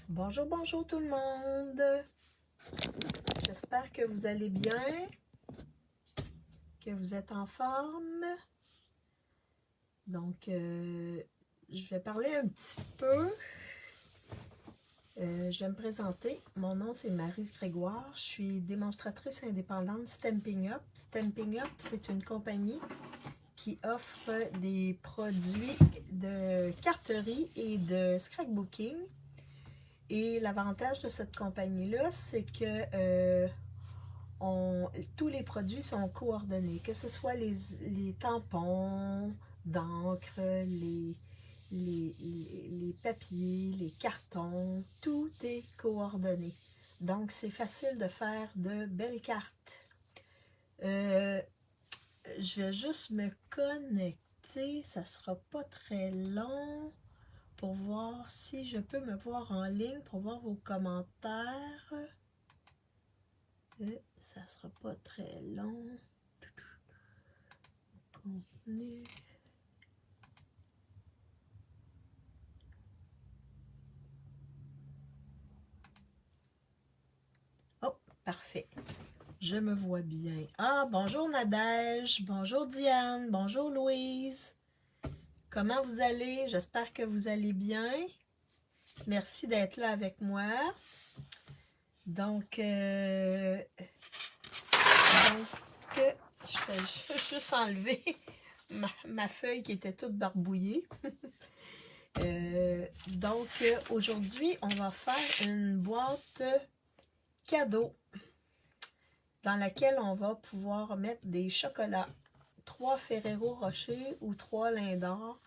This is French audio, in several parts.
Bonjour, bonjour tout le monde. J'espère que vous allez bien, que vous êtes en forme. Donc, je vais parler un petit peu. Je vais me présenter. Mon nom, c'est Maryse Grégoire. Je suis démonstratrice indépendante Stampin' Up. Stampin' Up, c'est une compagnie qui offre des produits de carterie et de scrapbooking. Et l'avantage de cette compagnie-là, c'est que tous les produits sont coordonnés, que ce soit les tampons d'encre, les papiers, les cartons, tout est coordonné. Donc, c'est facile de faire de belles cartes. Je vais juste me connecter, ça sera pas très long, pour voir si je peux me voir en ligne, pour voir vos commentaires. Ça sera pas très long. Contenu. Oh, parfait. Je me vois bien. Ah, bonjour Nadège, bonjour Diane, bonjour Louise. Comment vous allez? J'espère que vous allez bien. Merci d'être là avec moi. Donc, je vais juste enlever ma feuille qui était toute barbouillée. Aujourd'hui, on va faire une boîte cadeau dans laquelle on va pouvoir mettre des chocolats. 3 Ferrero Rocher ou 3 Lindor.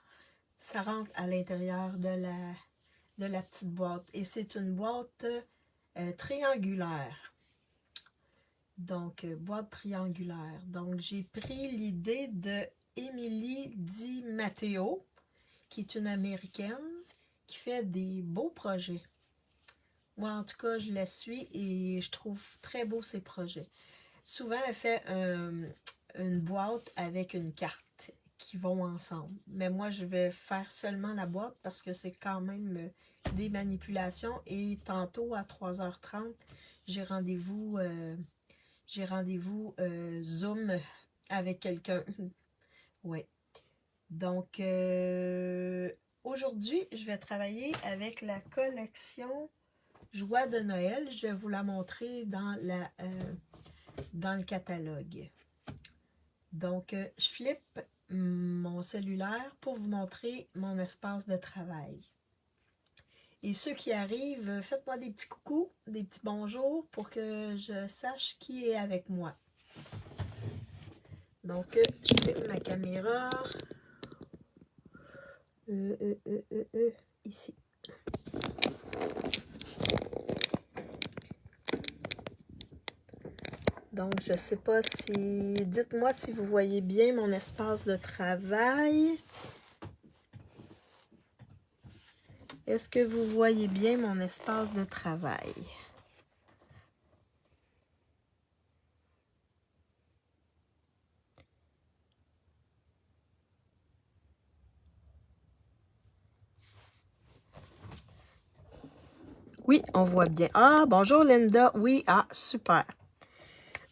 Ça rentre à l'intérieur de la petite boîte. Et c'est une boîte triangulaire. Donc, boîte triangulaire. Donc, j'ai pris l'idée de Émilie Di Matteo, qui est une Américaine, qui fait des beaux projets. Moi, en tout cas, je la suis et je trouve très beau ses projets. Souvent, elle fait une boîte avec une carte qui vont ensemble. Mais moi, je vais faire seulement la boîte parce que c'est quand même des manipulations. Et tantôt, à 3h30, j'ai rendez-vous Zoom avec quelqu'un. Ouais. Donc, aujourd'hui, je vais travailler avec la collection Joie de Noël. Je vais vous la montrer dans le catalogue. Donc, je flippe mon cellulaire pour vous montrer mon espace de travail. Et ceux qui arrivent, faites-moi des petits coucous, des petits bonjours pour que je sache qui est avec moi. Donc, je flippe ma caméra. Ici. Donc, je ne sais pas si... Dites-moi si vous voyez bien mon espace de travail. Est-ce que vous voyez bien mon espace de travail? Oui, on voit bien. Ah, bonjour Linda. Oui, ah, super.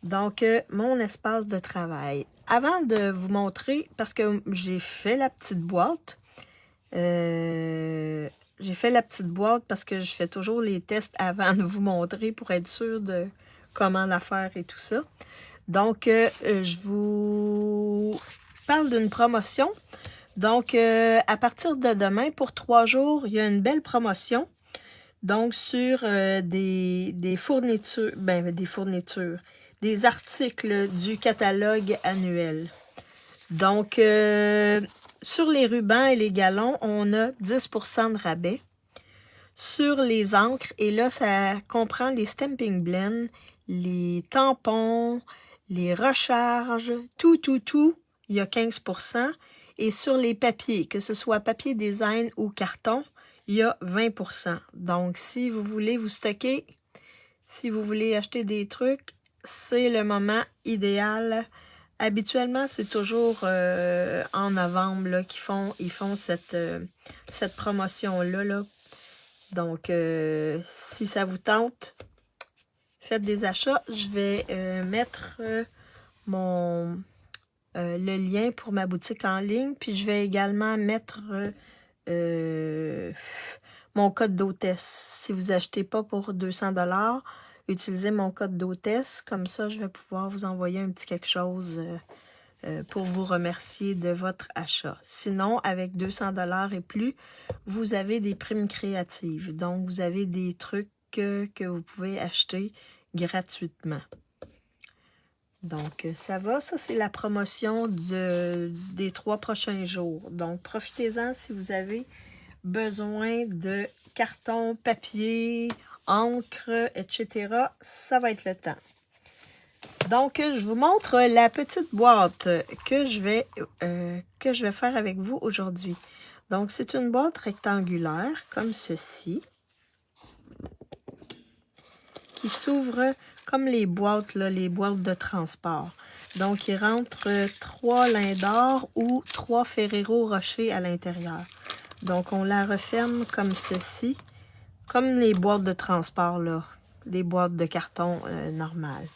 Donc, mon espace de travail. Avant de vous montrer, parce que j'ai fait la petite boîte, parce que je fais toujours les tests avant de vous montrer pour être sûr de comment la faire et tout ça. Donc, je vous parle d'une promotion. Donc, à partir de demain, pour 3 jours, il y a une belle promotion. Donc, sur des fournitures, des articles du catalogue annuel. Donc, sur les rubans et les galons, on a 10% de rabais. Sur les encres, et là, ça comprend les Stampin' Blend, les tampons, les recharges, tout, il y a 15%. Et sur les papiers, que ce soit papier design ou carton, il y a 20%. Donc, si vous voulez vous stocker, si vous voulez acheter des trucs, c'est le moment idéal. Habituellement, c'est toujours en novembre là, ils font cette promotion-là. Là. Donc, si ça vous tente, faites des achats. Je vais mettre le lien pour ma boutique en ligne. Puis, je vais également mettre mon code d'hôtesse. Si vous n'achetez pas pour 200 $, utilisez mon code d'hôtesse. Comme ça, je vais pouvoir vous envoyer un petit quelque chose pour vous remercier de votre achat. Sinon, avec 200 $ et plus, vous avez des primes créatives. Donc, vous avez des trucs que vous pouvez acheter gratuitement. Donc, ça va. Ça, c'est la promotion des 3 prochains jours. Donc, profitez-en si vous avez besoin de carton, papier, encre, etc. Ça va être le temps. Donc, je vous montre la petite boîte que je vais faire avec vous aujourd'hui. Donc, c'est une boîte rectangulaire comme ceci, qui s'ouvre comme les boîtes, là, les boîtes de transport. Donc, il rentre 3 Lindor ou 3 Ferrero Rocher à l'intérieur. Donc, on la referme comme ceci, comme les boîtes de transport, là, les boîtes de carton normales.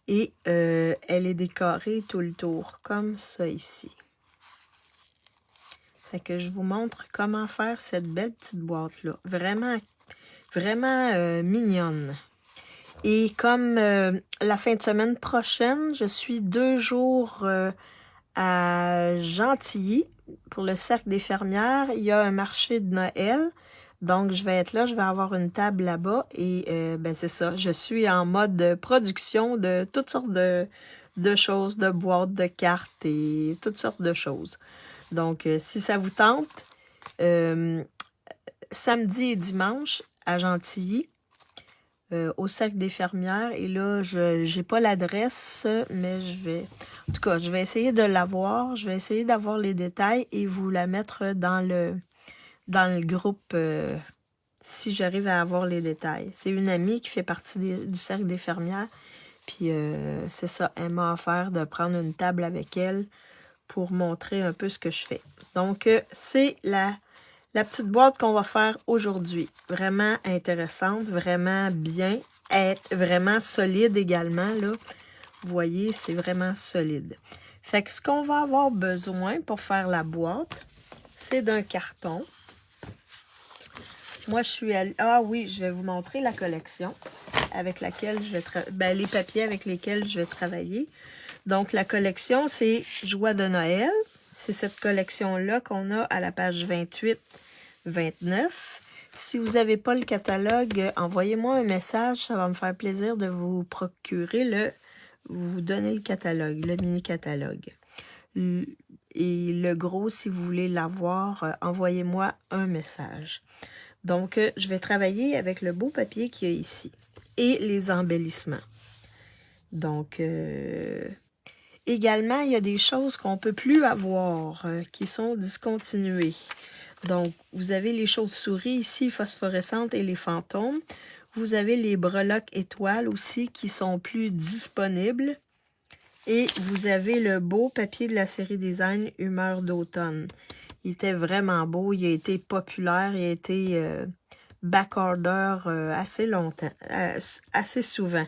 Et elle est décorée tout le tour, comme ça ici. Fait que je vous montre comment faire cette belle petite boîte-là. Vraiment, vraiment mignonne. Et comme la fin de semaine prochaine, je suis 2 jours à Gentilly pour le Cercle des fermières. Il y a un marché de Noël. Donc, je vais être là, je vais avoir une table là-bas et ben c'est ça, je suis en mode production de toutes sortes de choses, de boîtes, de cartes et toutes sortes de choses. Donc, si ça vous tente, samedi et dimanche à Gentilly, au Cercle des fermières. Et là, je n'ai pas l'adresse, mais en tout cas, je vais essayer de l'avoir. Je vais essayer d'avoir les détails et vous la mettre dans le groupe si j'arrive à avoir les détails. C'est une amie qui fait partie du Cercle des fermières. Puis c'est ça, elle m'a offert de prendre une table avec elle pour montrer un peu ce que je fais. Donc, c'est la petite boîte qu'on va faire aujourd'hui. Vraiment intéressante, vraiment bien, vraiment solide également, là. Vous voyez, c'est vraiment solide. Fait que ce qu'on va avoir besoin pour faire la boîte, c'est d'un carton. Moi, je suis allée... Ah oui, je vais vous montrer la collection avec laquelle je vais les papiers avec lesquels je vais travailler. Donc, la collection, c'est Joie de Noël. C'est cette collection-là qu'on a à la page 28-29. Si vous n'avez pas le catalogue, envoyez-moi un message. Ça va me faire plaisir de vous procurer vous donner le catalogue, le mini-catalogue. Et le gros, si vous voulez l'avoir, envoyez-moi un message. Donc, je vais travailler avec le beau papier qu'il y a ici et les embellissements. Donc, également, il y a des choses qu'on ne peut plus avoir qui sont discontinuées. Donc, vous avez les chauves-souris ici, phosphorescentes et les fantômes. Vous avez les breloques étoiles aussi qui sont plus disponibles. Et vous avez le beau papier de la série Design Humeur d'automne. Il était vraiment beau, il a été populaire, il a été backorder assez longtemps, assez souvent.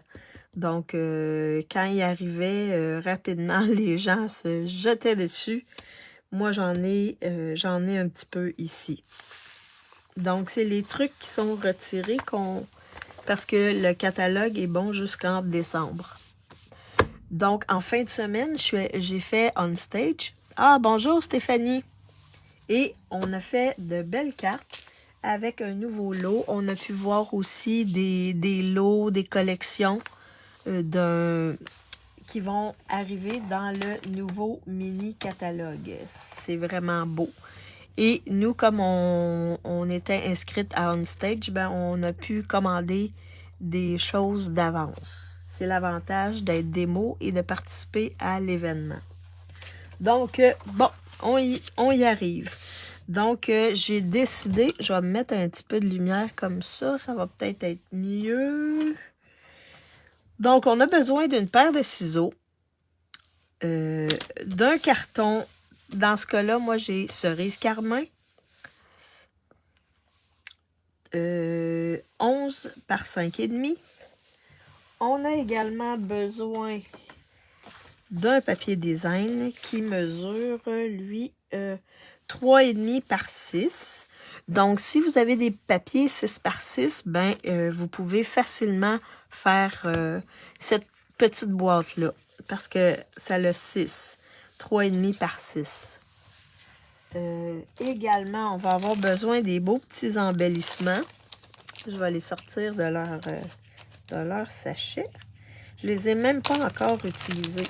Donc, quand il arrivait rapidement, les gens se jetaient dessus. Moi, j'en ai un petit peu ici. Donc, c'est les trucs qui sont retirés parce que le catalogue est bon jusqu'en décembre. Donc, en fin de semaine, j'ai fait on stage. Ah, bonjour Stéphanie! Et on a fait de belles cartes avec un nouveau lot. On a pu voir aussi des lots, des collections qui vont arriver dans le nouveau mini-catalogue. C'est vraiment beau. Et nous, comme on était inscrite à OnStage, ben, on a pu commander des choses d'avance. C'est l'avantage d'être démo et de participer à l'événement. Donc, bon, on y arrive. Donc, j'ai décidé, je vais me mettre un petit peu de lumière comme ça va peut-être être mieux. Donc, on a besoin d'une paire de ciseaux, d'un carton. Dans ce cas-là, moi, j'ai cerise carmin, 11 par 5,5. On a également besoin d'un papier design qui mesure, lui, 3,5 par 6. Donc, si vous avez des papiers 6 par 6, ben, vous pouvez facilement faire cette petite boîte-là. Parce que ça a 6. 3,5 par 6. Également, on va avoir besoin des beaux petits embellissements. Je vais les sortir de leur sachet. Je les ai même pas encore utilisés.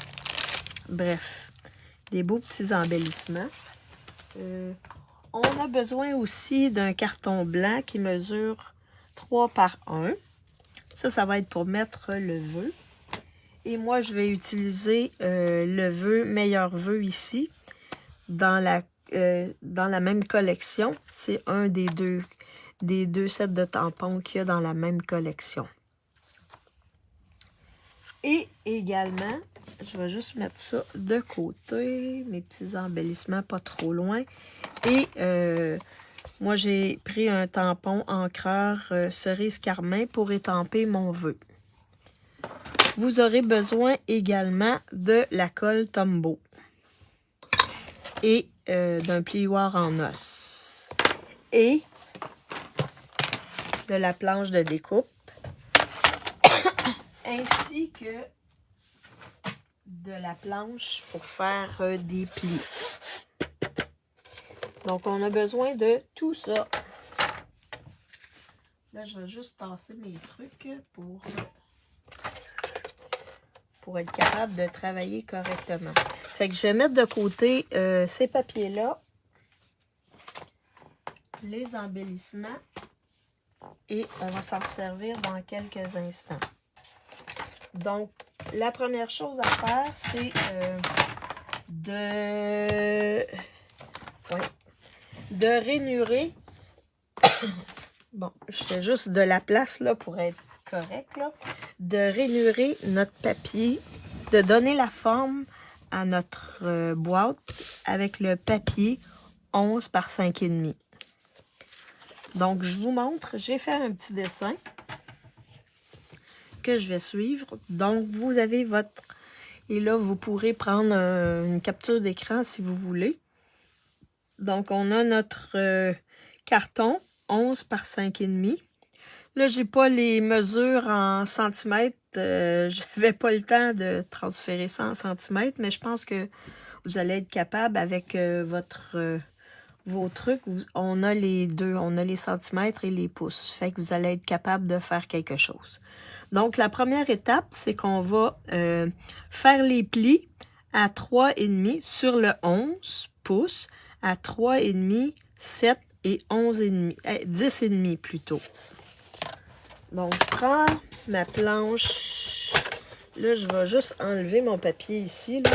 Bref, des beaux petits embellissements. On a besoin aussi d'un carton blanc qui mesure 3 par 1. Ça va être pour mettre le vœu. Et moi, je vais utiliser le vœu Meilleur Vœu ici, dans la même collection. C'est un des deux sets de tampons qu'il y a dans la même collection. Et également, je vais juste mettre ça de côté, mes petits embellissements pas trop loin. Et moi, j'ai pris un tampon encreur cerise carmin pour étamper mon vœu. Vous aurez besoin également de la colle Tombow et d'un plioir en os et de la planche de découpe ainsi que de la planche pour faire des plis. Donc, on a besoin de tout ça. Là, je vais juste tasser mes trucs pour être capable de travailler correctement. Fait que je vais mettre de côté ces papiers-là, les embellissements, et on va s'en servir dans quelques instants. Donc, la première chose à faire, c'est de rainurer. Bon, je fais juste de la place là pour être correct, là. De rainurer notre papier, de donner la forme à notre boîte avec le papier 11 par 5,5. Donc, je vous montre, j'ai fait un petit dessin que je vais suivre. Donc, vous avez votre... Et là, vous pourrez prendre une capture d'écran si vous voulez. Donc, on a notre carton 11 par 5,5. Là, j'ai pas les mesures en centimètres. Je n'avais pas le temps de transférer ça en centimètres, mais je pense que vous allez être capable avec vos trucs. On a les deux, on a les centimètres et les pouces. Fait que vous allez être capable de faire quelque chose. Donc, la première étape, c'est qu'on va faire les plis à 3,5 sur le 11 pouces, à 3,5, 7 et 11,5, 10,5 plutôt. Donc, je prends ma planche. Là, je vais juste enlever mon papier ici, là.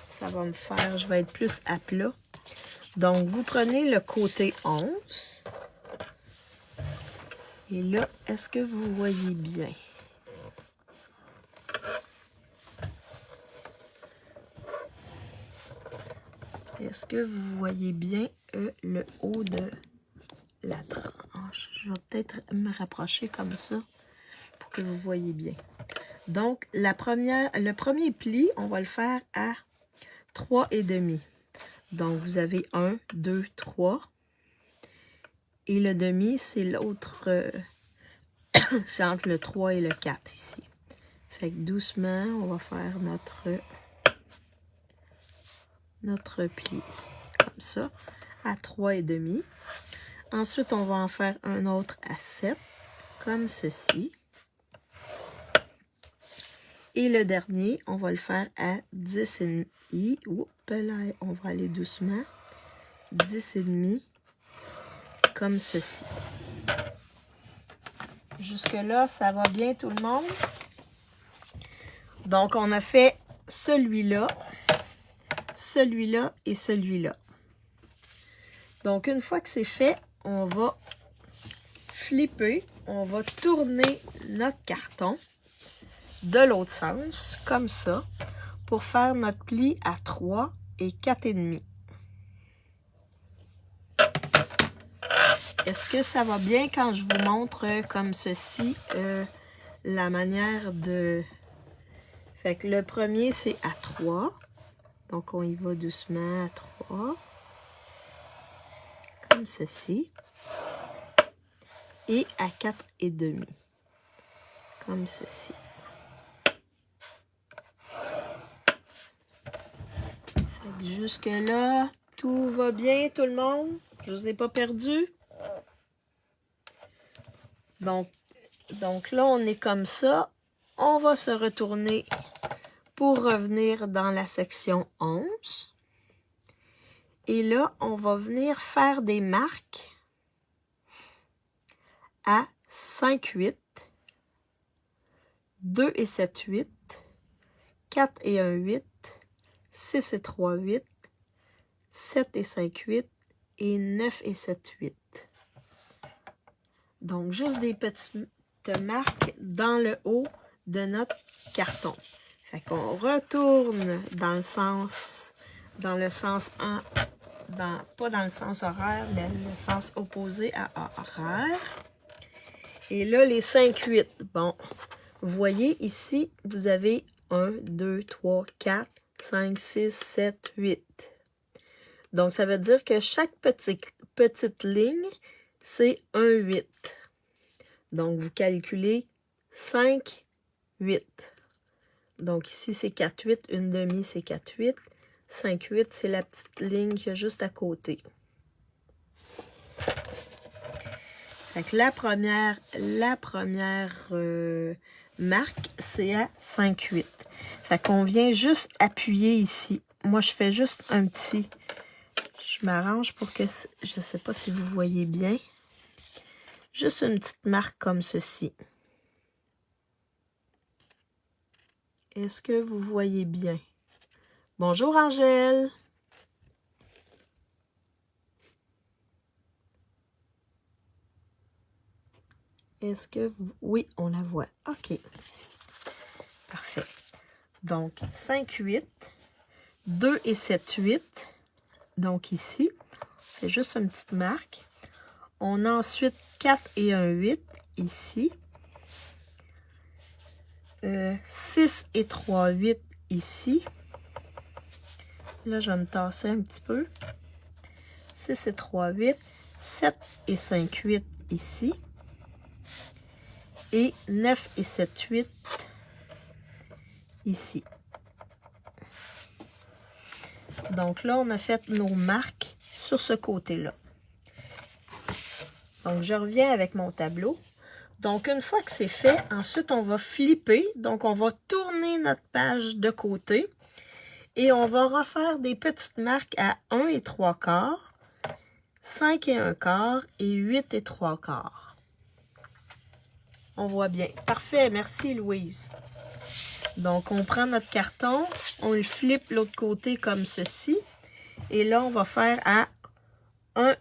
Ça va me faire, je vais être plus à plat. Donc, vous prenez le côté 11. Et là, est-ce que vous voyez bien? Est-ce que vous voyez bien le haut de la tranche? Je vais peut-être me rapprocher comme ça pour que vous voyez bien. Donc, le premier pli, on va le faire à 3,5. Donc, vous avez 1, 2, 3. Et le demi, c'est l'autre, c'est entre le 3 et le 4 ici. Fait que doucement, on va faire notre pli comme ça, à 3,5. Ensuite, on va en faire un autre à 7, comme ceci. Et le dernier, on va le faire à 10,5. Oups, là, on va aller doucement. 10,5, comme ceci. Jusque-là, ça va bien tout le monde? Donc, on a fait celui-là, celui-là et celui-là. Donc, une fois que c'est fait, on va flipper, on va tourner notre carton de l'autre sens, comme ça, pour faire notre pli à 3 et 4,5. est-ce que ça va bien quand je vous montre comme ceci la manière de... Fait que le premier, c'est à 3. Donc, on y va doucement à 3. Comme ceci. Et à 4,5. Comme ceci. Jusque-là, tout va bien, tout le monde? Je ne vous ai pas perdu? Donc là, on est comme ça. On va se retourner pour revenir dans la section 11. Et là, on va venir faire des marques à 5, 8, 2 et 7, 8, 4 et 1, 8, 6 et 3, 8, 7 et 5, 8 et 9 et 7, 8. Donc, juste des petites marques dans le haut de notre carton. Fait qu'on retourne dans le sens pas dans le sens horaire, mais le sens opposé à horaire. Et là, les 5, 8. Bon, vous voyez ici, vous avez 1, 2, 3, 4, 5, 6, 7, 8. Donc, ça veut dire que chaque petite ligne, c'est un 8. Donc, vous calculez 5, 8. Donc, ici, c'est 4, 8. Une demi, c'est 4, 8. 5, 8, c'est la petite ligne qu'il y a juste à côté. Fait que la première marque, c'est à 5, 8. Fait qu'on vient juste appuyer ici. Moi, je fais juste un petit... Je m'arrange pour que... Je ne sais pas si vous voyez bien. Juste une petite marque comme ceci. Est-ce que vous voyez bien? Bonjour Angèle. Est-ce que vous... Oui, on la voit. OK. Parfait. Donc, 5, 8, 2 et 7, 8. Donc ici, c'est juste une petite marque. On a ensuite 4 et 1, 8 ici. 6 et 3, 8 ici. Là, je vais me tasser un petit peu. 6 et 3, 8. 7 et 5, 8 ici. Et 9 et 7, 8 ici. Donc là, on a fait nos marques sur ce côté-là. Donc, je reviens avec mon tableau. Donc, une fois que c'est fait, ensuite, on va flipper. Donc, on va tourner notre page de côté. Et on va refaire des petites marques à 1 et 3/4, 5 et 1/4 et 8 et 3/4. On voit bien. Parfait, merci Louise. Donc, on prend notre carton, on le flippe l'autre côté comme ceci. Et là, on va faire à 1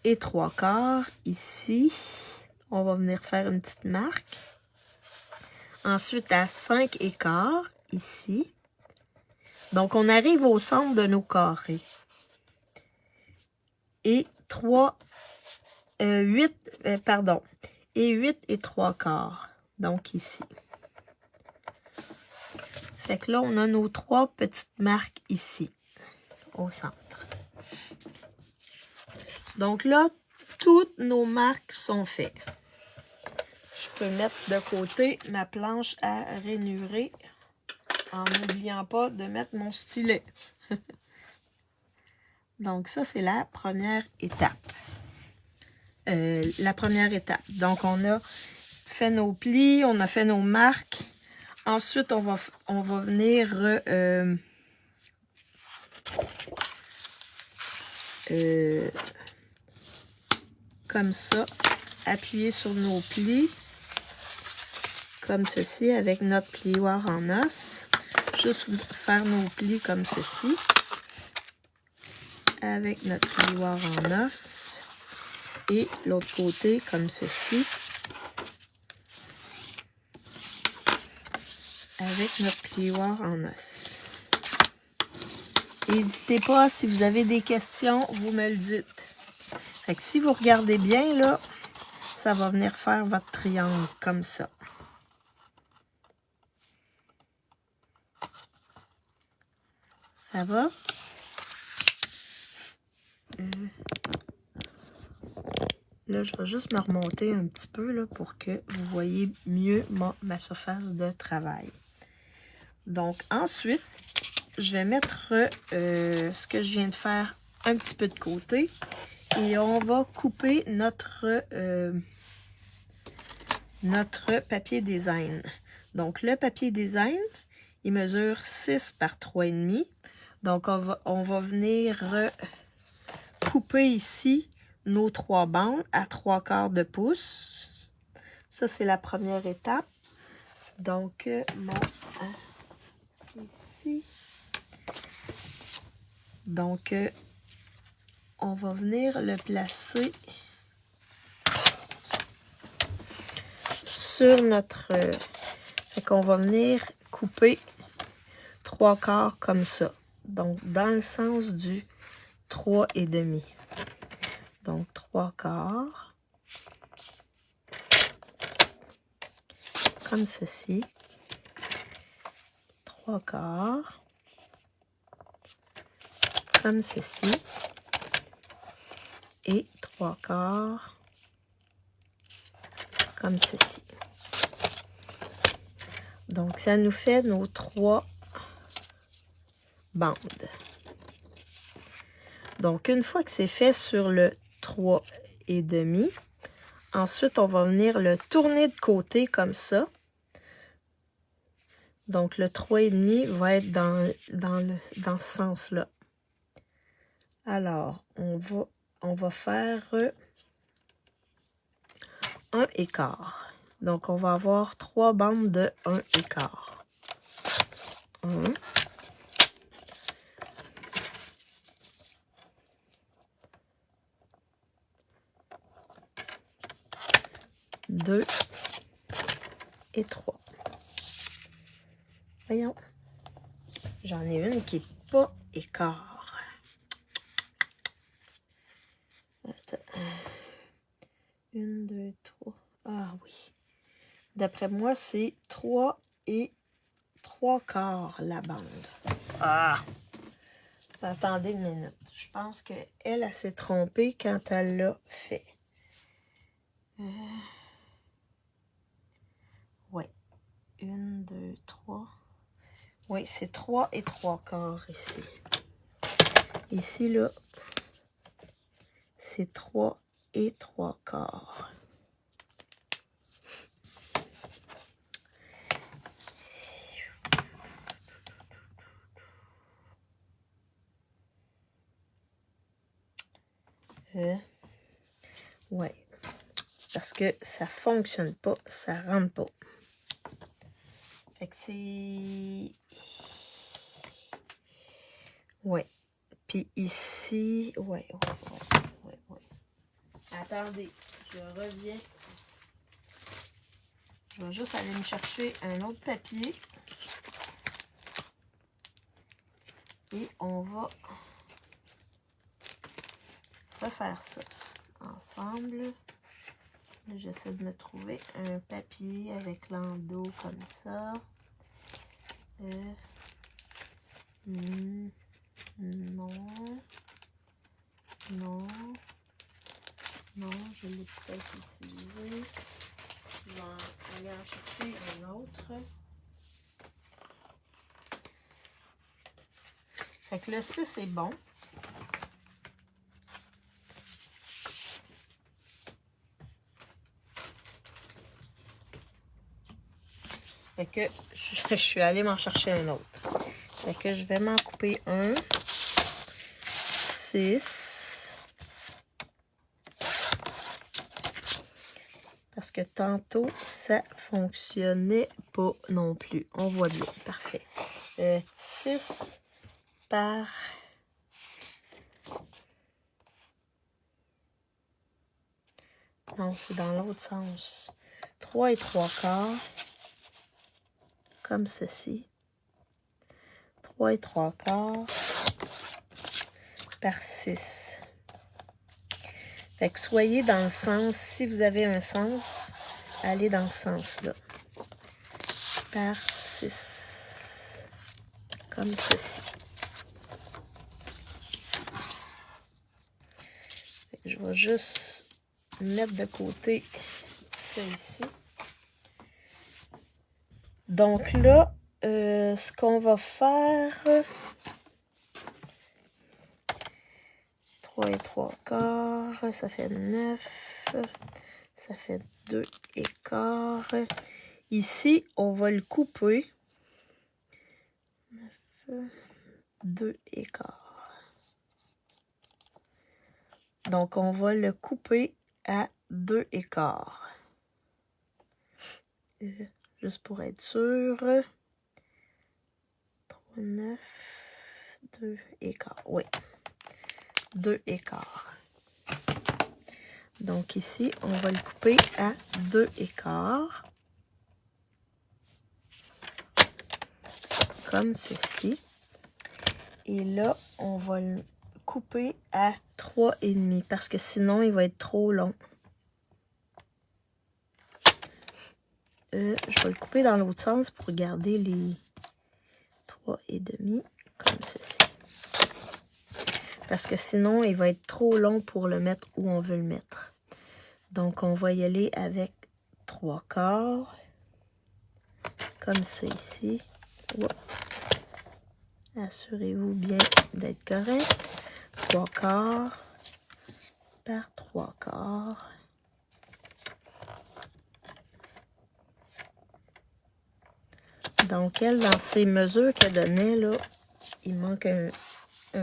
et 3/4 ici. On va venir faire une petite marque. Ensuite, à 5 et quart ici. Donc, on arrive au centre de nos carrés. Et 8 et 3/4. Donc, ici. Fait que là, on a nos 3 petites marques ici, au centre. Donc là, toutes nos marques sont faites. Je peux mettre de côté ma planche à rainurer en n'oubliant pas de mettre mon stylet. Donc ça, c'est la première étape. Donc, on a fait nos plis, on a fait nos marques. Ensuite, on va venir comme ça, appuyer sur nos plis, comme ceci, avec notre plioir en os. Juste faire nos plis comme ceci, avec notre plioir en os. Et l'autre côté, comme ceci, avec notre plioir en os. N'hésitez pas, si vous avez des questions, vous me le dites. Fait que si vous regardez bien, là, ça va venir faire votre triangle comme ça. Ça va? Là, je vais juste me remonter un petit peu là, pour que vous voyez mieux ma surface de travail. Donc, ensuite, je vais mettre ce que je viens de faire un petit peu de côté. Et on va couper notre papier design. Donc, le papier design, il mesure 6 par 3,5. Donc, on va venir couper ici nos 3 bandes à 3/4 de pouce. Ça, c'est la première étape. Donc, ici. Donc, on va venir le placer sur notre... fait qu'on va venir couper 3/4 comme ça. Donc, dans le sens du 3,5. Donc, 3/4. Comme ceci. 3/4. Comme ceci. Et 3/4. Comme ceci. Donc, ça nous fait nos 3 bandes. Donc, une fois que c'est fait sur le 3,5, ensuite, on va venir le tourner de côté comme ça. Donc, le 3,5 va être dans ce sens-là. Alors, on va faire 1/4. Donc, on va avoir 3 bandes de 1/4. 1. 2 et 3. Voyons. J'en ai une qui n'est pas écart. Attends. 1, 2, 3. Ah oui. D'après moi, c'est 3 et 3/4 la bande. Ah! Attendez une minute. Je pense qu'elle s'est trompée quand elle l'a fait. Oui. 1, 2, 3. Oui, c'est 3 et 3/4 ici. Ici, là, c'est 3 et 3/4. Ouais. Parce que ça fonctionne pas, ça rentre pas. Fait que c'est... Ouais. Puis ici... Ouais. Attendez, je reviens. Je vais juste aller me chercher un autre papier. Et on va refaire ça ensemble. J'essaie de me trouver un papier avec l'endos comme ça. Non. Non. Non, je l'ai peut-être utilisé. Je vais aller en chercher un autre. Fait que le 6 est bon. Fait que je suis allée m'en chercher un autre. Fait que je vais m'en couper un. 6. Parce que tantôt, ça fonctionnait pas non plus. On voit bien. Parfait. 6 par... Non, c'est dans l'autre sens. 3 et 3/4. Comme ceci. 3 et 3/4 par 6. Fait que soyez dans le sens, si vous avez un sens, allez dans ce sens-là. Par 6. Comme ceci. Je vais juste mettre de côté ça ici. Donc là, ce qu'on va faire, 3 et 3 quarts, ça fait 9, ça fait 2 et quart. Ici, on va le couper. 9, 2 et quart. Donc, on va le couper à 2 et quart. Juste pour être sûr. 3, 9, 2 et quart. Oui. 2 et quart. Donc ici, on va le couper à 2 et quart. Comme ceci. Et là, on va le couper à 3 et demi parce que sinon, il va être trop long. Je vais le couper dans l'autre sens pour garder les 3 et demi comme ceci. Parce que sinon, il va être trop long pour le mettre où on veut le mettre. Donc, on va y aller avec 3 quarts. Comme ça ici. Assurez-vous bien d'être correct. 3 quarts par 3 quarts. Donc, elle, dans ces mesures qu'elle donnait, là, il manque un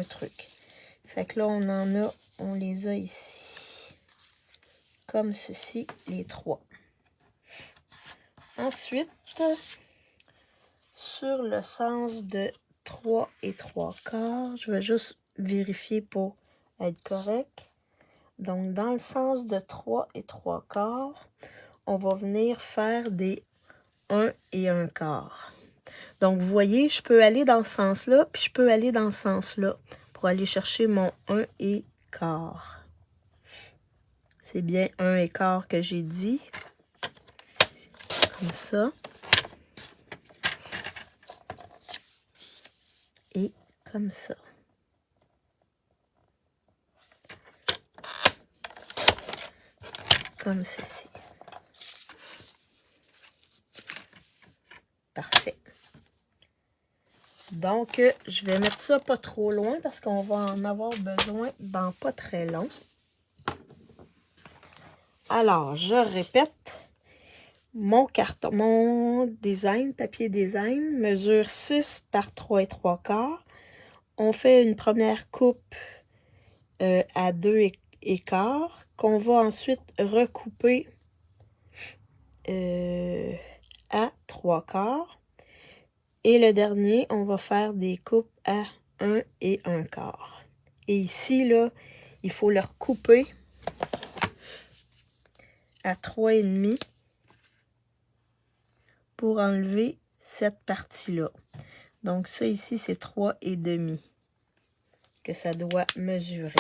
truc. Fait que là, on les a ici. Comme ceci, les 3. Ensuite, sur le sens de 3 et 3 quarts, je vais juste vérifier pour être correct. Donc, dans le sens de 3 et 3 quarts, on va venir faire des 1 et 1 quart. Donc, vous voyez, je peux aller dans ce sens-là, puis je peux aller dans ce sens-là pour aller chercher mon 1 et quart. C'est bien 1 et quart que j'ai dit. Comme ça. Et comme ça. Comme ceci. Parfait. Donc, je vais mettre ça pas trop loin parce qu'on va en avoir besoin dans pas très long. Alors, je répète. Mon carton, mon design, papier design, mesure 6 par 3 et 3 quarts. On fait une première coupe à 2 et quart qu'on va ensuite recouper à 3 quarts. Et le dernier, on va faire des coupes à 1 et 1 quart. Et ici, là, il faut le recouper à 3 et demi pour enlever cette partie-là. Donc, ça ici, c'est 3 et demi que ça doit mesurer.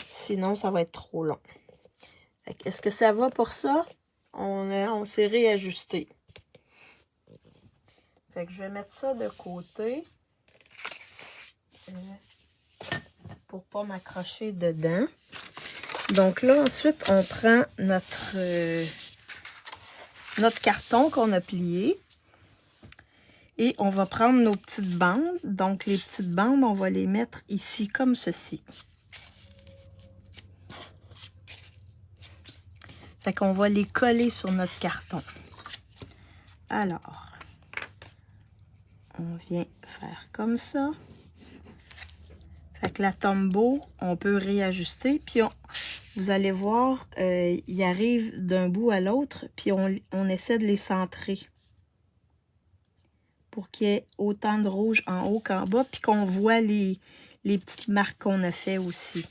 Sinon, ça va être trop long. Est-ce que ça va pour ça? On s'est réajusté. Fait que je vais mettre ça de côté pour pas m'accrocher dedans. Donc là, ensuite, on prend notre carton qu'on a plié. Et on va prendre nos petites bandes. Donc, les petites bandes, on va les mettre ici comme ceci. Fait qu'on va les coller sur notre carton. Alors, on vient faire comme ça. Fait que la tombeau, on peut réajuster. Puis, vous allez voir, il arrive d'un bout à l'autre. Puis, on essaie de les centrer. Pour qu'il y ait autant de rouge en haut qu'en bas. Puis qu'on voit les petites marques qu'on a fait aussi.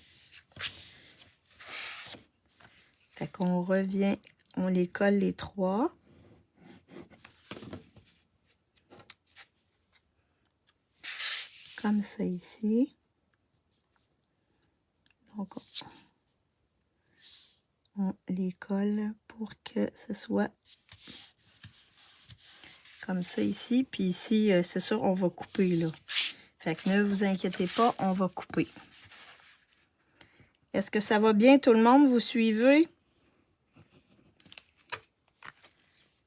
Fait qu'on revient, on les colle les 3. Comme ça ici. Donc, On les colle pour que ce soit comme ça ici. Puis ici, c'est sûr, on va couper là. Fait que ne vous inquiétez pas, on va couper. Est-ce que ça va bien tout le monde? Vous suivez?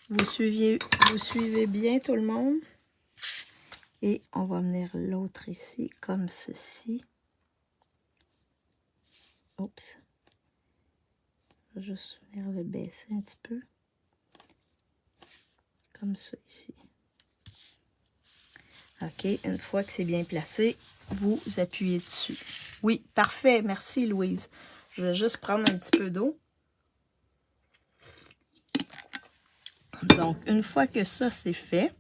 Vous suivez bien tout le monde? Et on va venir l'autre ici, comme ceci. Oups. Je vais juste venir le baisser un petit peu. Comme ça ici. OK, une fois que c'est bien placé, vous appuyez dessus. Oui, parfait. Merci, Louise. Je vais juste prendre un petit peu d'eau. Donc, une fois que ça, c'est fait,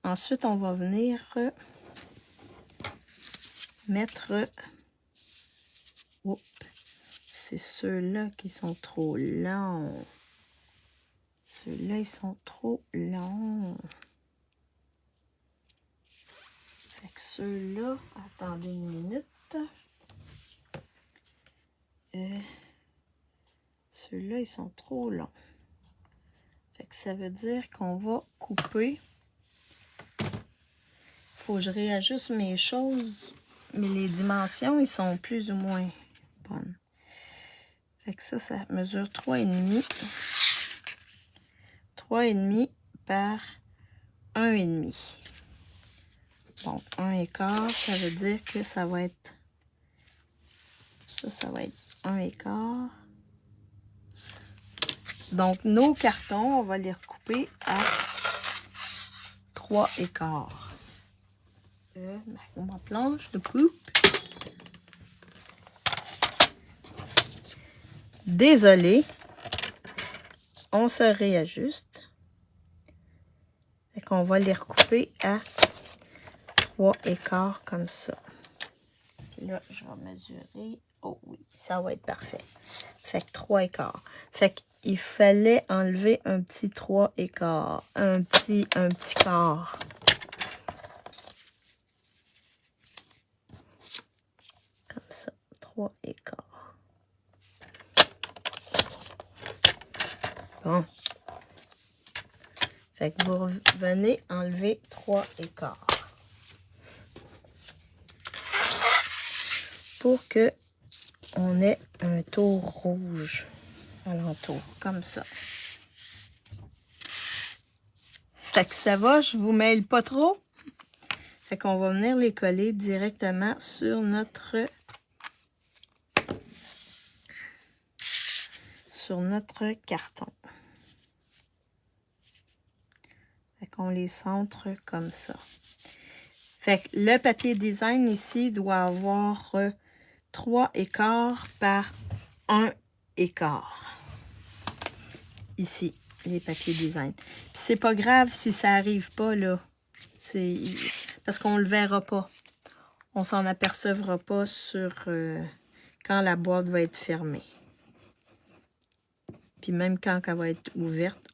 ensuite, on va venir mettre... Oups, c'est ceux-là qui sont trop longs. Ceux-là, ils sont trop longs. Fait que ceux-là... Attendez une minute. Ceux-là, ils sont trop longs. Fait que ça veut dire qu'on va couper. Faut que je réajuste mes choses. Mais les dimensions, ils sont plus ou moins bonnes. Fait que ça mesure 3,5. 3,5 par 1,5. Donc, 1,15, ça veut dire que ça va être... Ça va être 1,15. Donc, nos cartons, on va les recouper à 3,15. Ma planche de coupe. Désolé. On se réajuste. Fait qu'on va les recouper à 3,15 comme ça. Puis là, je vais mesurer. Oh oui, ça va être parfait. Fait que 3,15. Fait qu'il fallait enlever un petit 3,15. Un petit quart. Comme ça, 3,15. Bon. Fait que vous venez enlever 3,15. Pour que on ait un tour rouge alentour, comme ça. Fait que ça va, je vous mêle pas trop. Fait qu'on va venir les coller directement sur notre carton. Fait qu'on les centre comme ça. Fait que le papier design ici doit avoir 3,15 par 1,15. Ici, les papiers design. Puis c'est pas grave si ça arrive pas là. C'est parce qu'on le verra pas. On s'en apercevra pas sur quand la boîte va être fermée. Puis même quand elle va être ouverte,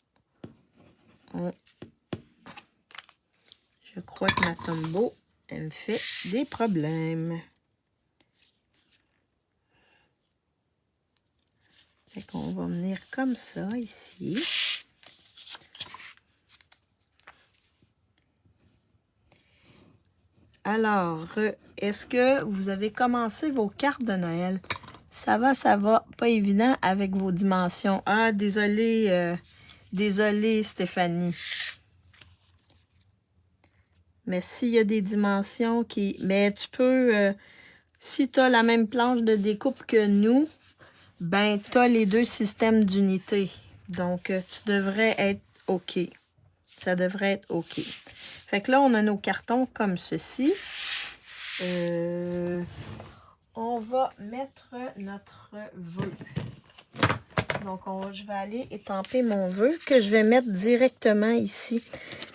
je crois que ma Tombow, elle me fait des problèmes. Fait qu'on va venir comme ça ici. Alors, est-ce que vous avez commencé vos cartes de Noël? Ça va. Pas évident avec vos dimensions. Ah, désolé, désolé Stéphanie. Mais s'il y a des dimensions qui... Mais tu peux... si tu as la même planche de découpe que nous, ben, tu as les deux systèmes d'unité. Donc, tu devrais être OK. Ça devrait être OK. Fait que là, on a nos cartons comme ceci. On va mettre notre vœu. Donc, je vais aller étamper mon vœu que je vais mettre directement ici.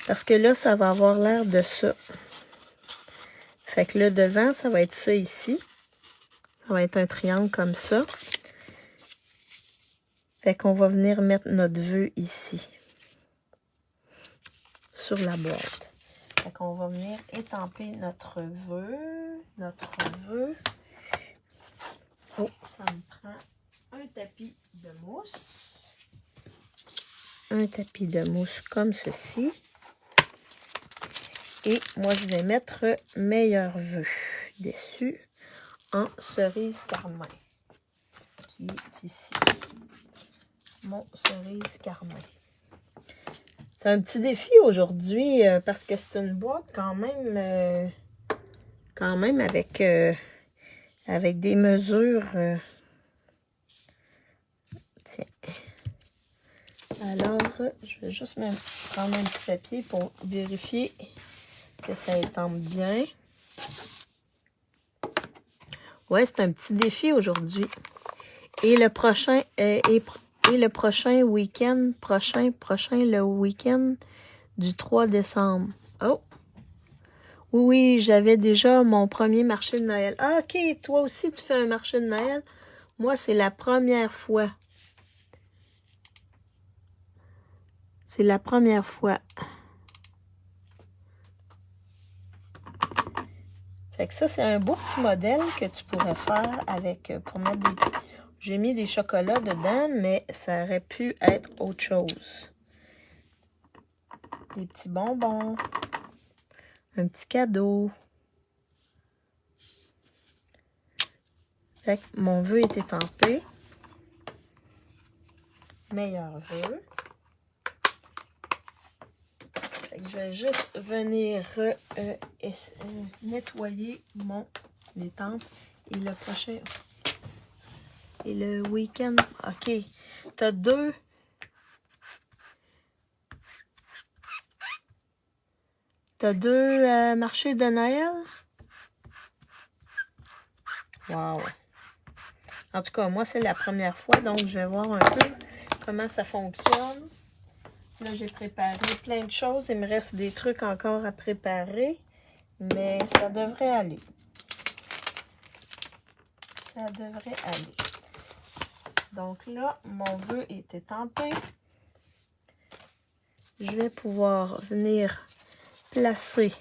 Parce que là, ça va avoir l'air de ça. Fait que là, devant, ça va être ça ici. Ça va être un triangle comme ça. Fait qu'on va venir mettre notre vœu ici. Sur la boîte. Fait qu'on va venir étamper notre vœu. Oh, ça me prend un tapis de mousse. Un tapis de mousse comme ceci. Et moi, je vais mettre Meilleurs vœux dessus en cerise carmin, qui est ici. Mon cerise carmin. C'est un petit défi aujourd'hui parce que c'est une boîte quand même avec, avec des mesures. Tiens. Alors, je vais juste me prendre un petit papier pour vérifier que ça étampe bien. Ouais, c'est un petit défi aujourd'hui. Et le prochain week-end, le week-end du 3 décembre. Oh! Oui, j'avais déjà mon premier marché de Noël. Ah, OK, toi aussi, tu fais un marché de Noël? Moi, c'est la première fois. C'est la première fois. Fait que ça, c'est un beau petit modèle que tu pourrais faire avec, pour mettre des... J'ai mis des chocolats dedans, mais ça aurait pu être autre chose. Des petits bonbons. Un petit cadeau. Fait que mon vœu est étampé. Meilleurs vœux. Fait que je vais juste venir nettoyer mon étampe. Et le prochain... Et le week-end... OK. T'as deux... T'as deux marchés de Noël? Wow! En tout cas, moi, c'est la première fois, donc je vais voir un peu comment ça fonctionne. Là, j'ai préparé plein de choses. Il me reste des trucs encore à préparer, mais ça devrait aller. Ça devrait aller. Donc là, mon vœu est étampé. Je vais pouvoir venir placer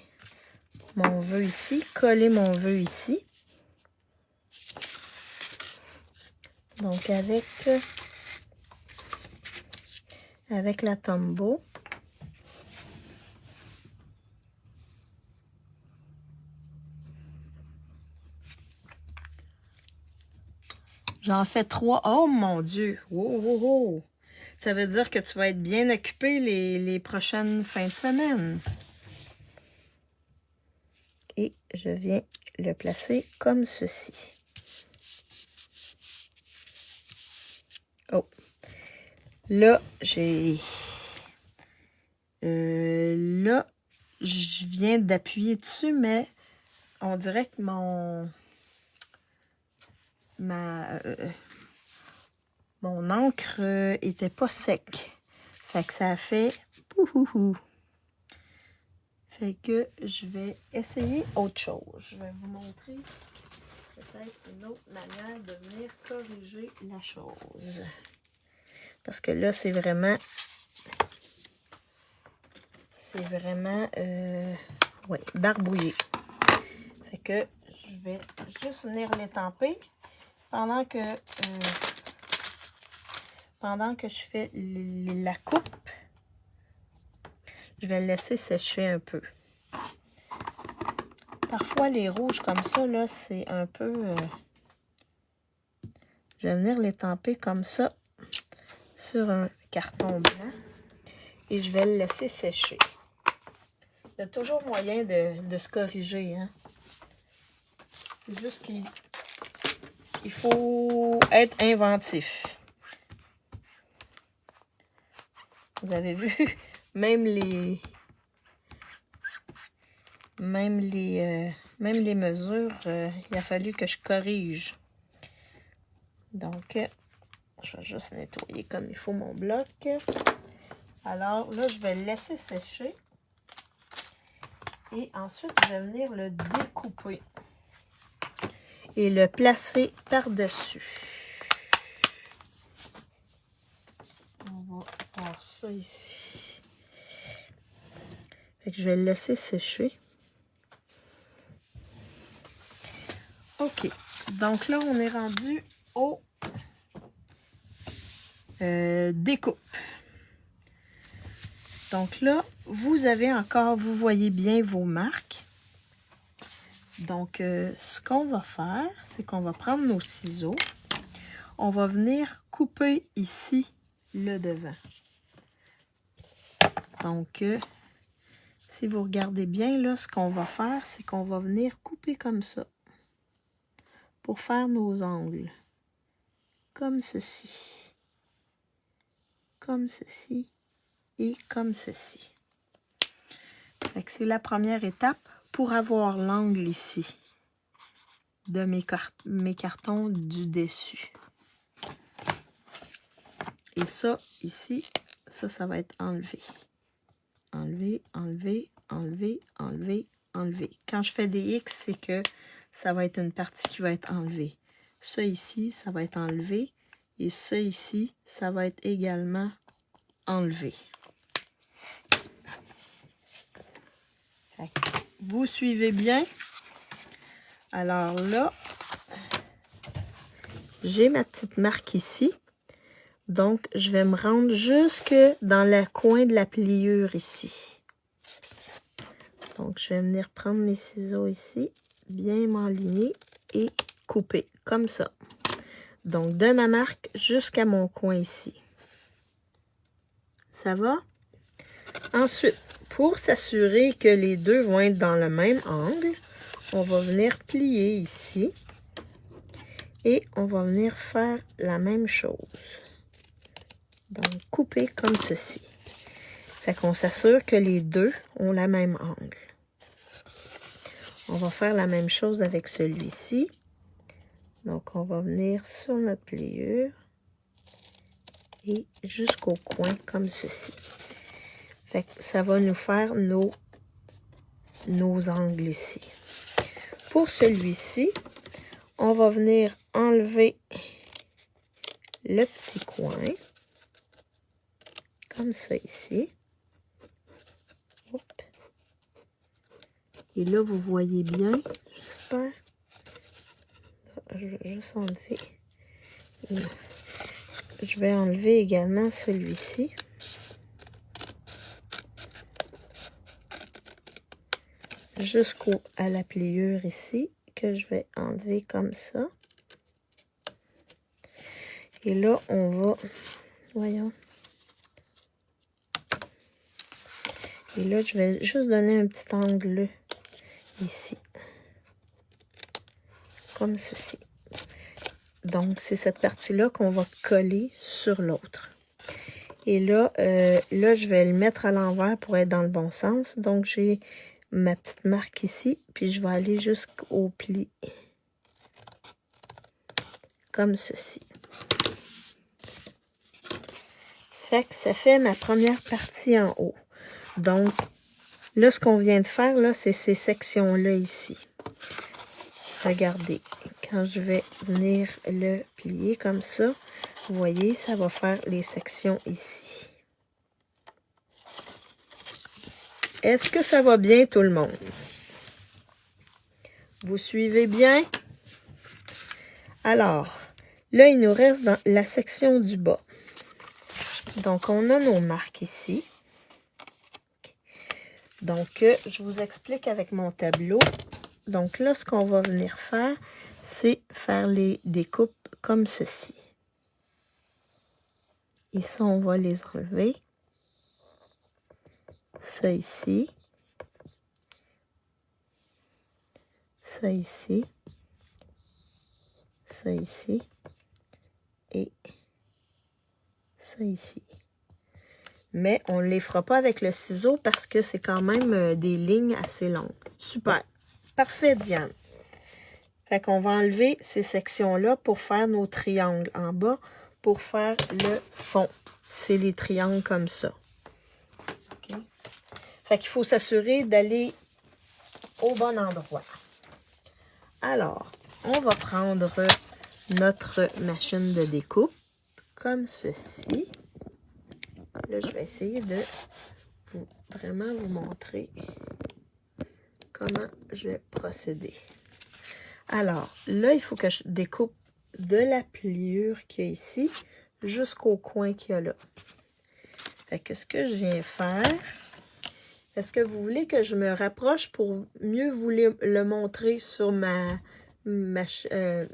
mon vœu ici, coller mon vœu ici. Donc avec la Tombow. J'en fais 3. Oh mon Dieu! Wow, wow, wow. Ça veut dire que tu vas être bien occupé les prochaines fins de semaine. Et je viens le placer comme ceci. Oh! Là, là, je viens d'appuyer dessus, mais on dirait que mon encre était pas sec. Fait que ça a fait pouhouhou. Fait que je vais essayer autre chose. Je vais vous montrer peut-être une autre manière de venir corriger la chose. Parce que là, c'est vraiment ouais, barbouillé. Fait que je vais juste venir l'étamper pendant que je fais la coupe. Je vais le laisser sécher un peu. Parfois, les rouges comme ça, là, c'est un peu... je vais venir l'étamper comme ça sur un carton blanc. Et je vais le laisser sécher. Il y a toujours moyen de se corriger, hein. C'est juste qu'il faut être inventif. Vous avez vu, même les mesures, il a fallu que je corrige. Donc, je vais juste nettoyer comme il faut mon bloc. Alors là, je vais le laisser sécher. Et ensuite, je vais venir le découper. Et le placer par-dessus. On va faire ça ici. Fait que je vais le laisser sécher. OK. Donc là, on est rendu au découpe. Donc là, vous avez encore, vous voyez bien vos marques. Donc, ce qu'on va faire, c'est qu'on va prendre nos ciseaux. On va venir couper ici le devant. Donc, si vous regardez bien, là, ce qu'on va faire, c'est qu'on va venir couper comme ça. Pour faire nos angles. Comme ceci. Comme ceci. Et comme ceci. C'est la première étape pour avoir l'angle ici de mes cartons du dessus. Et ça, ici, ça va être enlevé. Enlever, enlever, enlever, enlever, enlever. Quand je fais des X, c'est que ça va être une partie qui va être enlevée. Ça ici, ça va être enlevé. Et ça ici, ça va être également enlevé. Vous suivez bien. Alors là, j'ai ma petite marque ici. Donc, je vais me rendre jusque dans le coin de la pliure ici. Donc, je vais venir prendre mes ciseaux ici, bien m'enligner et couper comme ça. Donc, de ma marque jusqu'à mon coin ici. Ça va? Ensuite, pour s'assurer que les deux vont être dans le même angle, on va venir plier ici et on va venir faire la même chose. Donc, couper comme ceci. Fait qu'on s'assure que les deux ont la même angle. On va faire la même chose avec celui-ci. Donc, on va venir sur notre pliure et jusqu'au coin comme ceci. Fait que ça va nous faire nos angles ici. Pour celui-ci, on va venir enlever le petit coin. Comme ça ici. Hop. Et là, vous voyez bien, j'espère. Je vais juste enlever. Je vais enlever également celui-ci. Jusqu'à la pliure ici, que je vais enlever comme ça. Et là, on va... Voyons. Et là, je vais juste donner un petit angle ici. Comme ceci. Donc, c'est cette partie-là qu'on va coller sur l'autre. Et là, je vais le mettre à l'envers pour être dans le bon sens. Donc, j'ai ma petite marque ici. Puis, je vais aller jusqu'au pli. Comme ceci. Fait que ça fait ma première partie en haut. Donc, là, ce qu'on vient de faire, là, c'est ces sections-là ici. Regardez, quand je vais venir le plier comme ça, vous voyez, ça va faire les sections ici. Est-ce que ça va bien tout le monde? Vous suivez bien? Alors, là, il nous reste dans la section du bas. Donc, on a nos marques ici. Donc, je vous explique avec mon tableau. Donc là, ce qu'on va venir faire, c'est faire les découpes comme ceci. Et ça, on va les enlever. Ça ici. Ça ici. Ça ici. Et ça ici. Mais on ne les fera pas avec le ciseau parce que c'est quand même des lignes assez longues. Super. Parfait, Diane. Fait qu'on va enlever ces sections-là pour faire nos triangles en bas, pour faire le fond. C'est les triangles comme ça. Okay. Fait qu'il faut s'assurer d'aller au bon endroit. Alors, on va prendre notre machine de découpe comme ceci. Là, je vais essayer de vraiment vous montrer comment je vais procéder. Alors, là, il faut que je découpe de la pliure qu'il y a ici jusqu'au coin qu'il y a là. Fait que ce que je viens faire, est-ce que vous voulez que je me rapproche pour mieux vous le montrer sur ma machine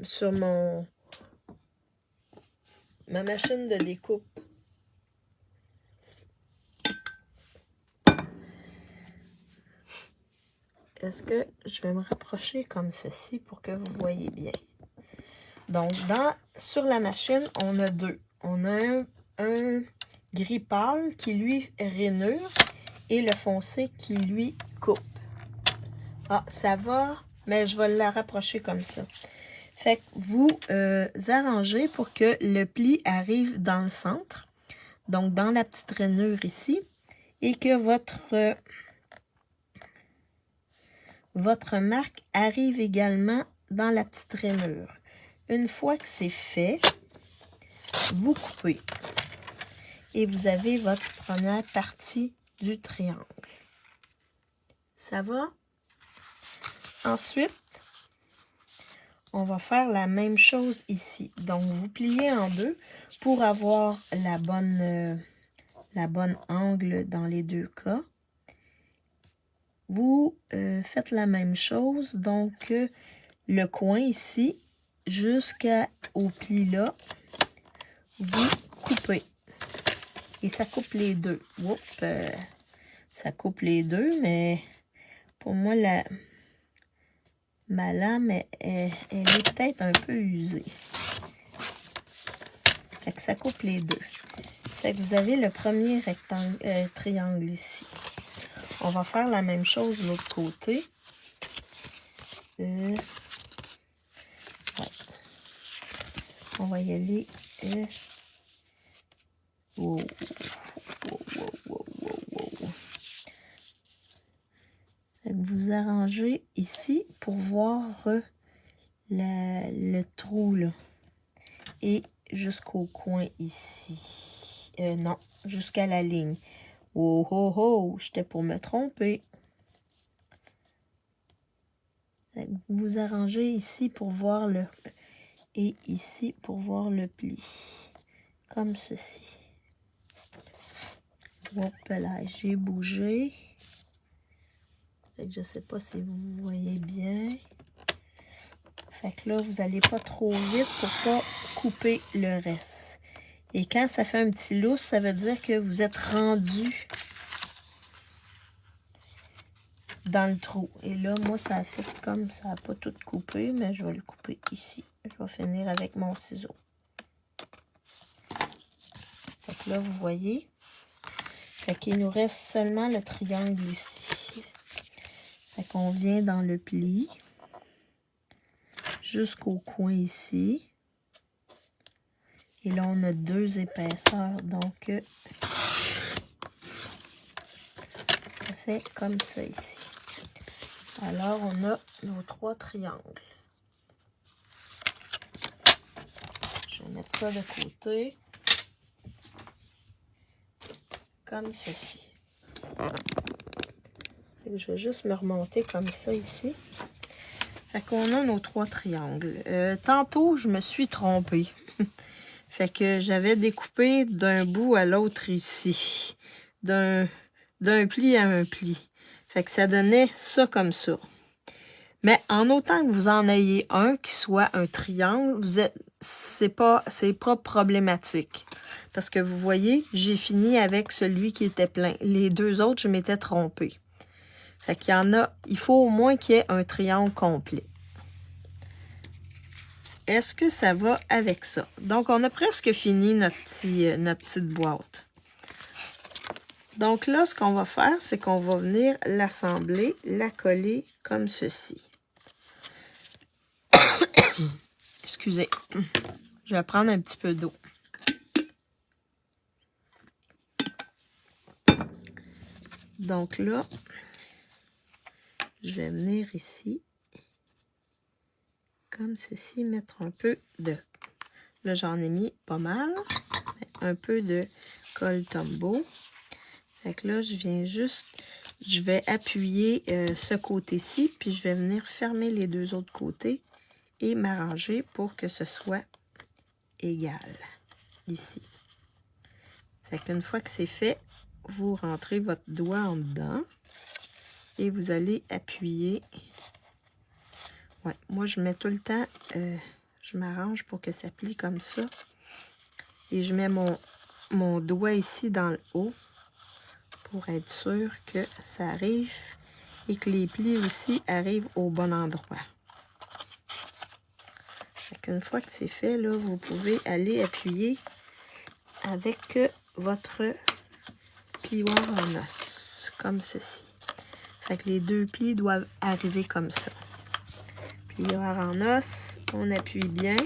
de découpe? Est-ce que je vais me rapprocher comme ceci pour que vous voyez bien? Donc, sur la machine, on a deux. On a un gris pâle qui, lui, rainure et le foncé qui, lui, coupe. Ah, ça va, mais je vais la rapprocher comme ça. Fait que vous arrangez pour que le pli arrive dans le centre, donc dans la petite rainure ici, et que votre marque arrive également dans la petite rainure. Une fois que c'est fait, vous coupez. Et vous avez votre première partie du triangle. Ça va? Ensuite, on va faire la même chose ici. Donc, vous pliez en deux pour avoir la bonne angle dans les deux cas. Vous faites la même chose. Donc, le coin ici, jusqu'au pli là, vous coupez. Et ça coupe les deux. Oups, ça coupe les deux, mais pour moi, ma lame, elle est peut-être un peu usée. Fait que ça coupe les deux. Fait que vous avez le premier triangle ici. On va faire la même chose de l'autre côté. Ouais. On va y aller. Wow. Vous arrangez ici pour voir le trou là. Et jusqu'au coin ici. Non, jusqu'à la ligne. Oh oh oh, j'étais pour me tromper. Vous arrangez ici pour voir et ici pour voir le pli. Comme ceci. Hop là, j'ai bougé. Fait que je sais pas si vous voyez bien. Fait que là, vous n'allez pas trop vite pour pas couper le reste. Et quand ça fait un petit lousse, ça veut dire que vous êtes rendu dans le trou. Et là, moi, ça a fait comme ça n'a pas tout coupé, mais je vais le couper ici. Je vais finir avec mon ciseau. Fait que là, vous voyez. Fait qu'il nous reste seulement le triangle ici. Fait qu'on vient dans le pli. Jusqu'au coin ici. Et là, on a deux épaisseurs. Donc, ça fait comme ça ici. Alors, on a nos trois triangles. Je vais mettre ça de côté. Comme ceci. Je vais juste me remonter comme ça ici. Fait qu'on a nos trois triangles. Tantôt, je me suis trompée. Fait que j'avais découpé d'un bout à l'autre ici. D'un pli à un pli. Fait que ça donnait ça comme ça. Mais en autant que vous en ayez un qui soit un triangle, c'est pas problématique. Parce que vous voyez, j'ai fini avec celui qui était plein. Les deux autres, je m'étais trompée. Fait qu'il y en a, il faut au moins qu'il y ait un triangle complet. Est-ce que ça va avec ça? Donc, on a presque fini notre petite boîte. Donc là, ce qu'on va faire, c'est qu'on va venir l'assembler, la coller comme ceci. Excusez, je vais prendre un petit peu d'eau. Donc là, je vais venir ici, comme ceci, mettre un peu de... Là, j'en ai mis pas mal, un peu de colle Tombow. Fait que là, je vais appuyer ce côté-ci, puis je vais venir fermer les deux autres côtés et m'arranger pour que ce soit égal. ici. Fait qu'une fois que c'est fait, vous rentrez votre doigt en dedans et vous allez appuyer. Ouais, moi, je mets tout le temps, je m'arrange pour que ça plie comme ça. Et je mets mon doigt ici dans le haut pour être sûr que ça arrive et que les plis aussi arrivent au bon endroit. Une fois que c'est fait, là, vous pouvez aller appuyer avec votre plioir en os, comme ceci. Fait que les deux plis doivent arriver comme ça. Plioir en os, on appuie bien.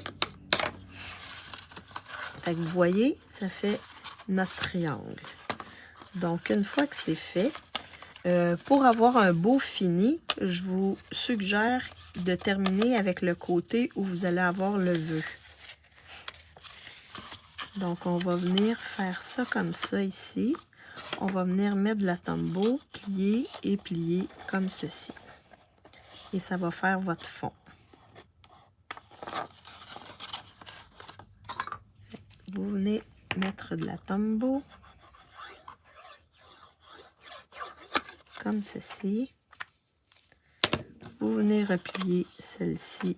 Fait que vous voyez, ça fait notre triangle. Donc, une fois que c'est fait, pour avoir un beau fini, je vous suggère de terminer avec le côté où vous allez avoir le vœu. Donc, on va venir faire ça comme ça ici. On va venir mettre de la tombeau, plier et plier comme ceci. Et ça va faire votre fond. Vous venez mettre de la tombeau comme ceci. Vous venez replier celle-ci,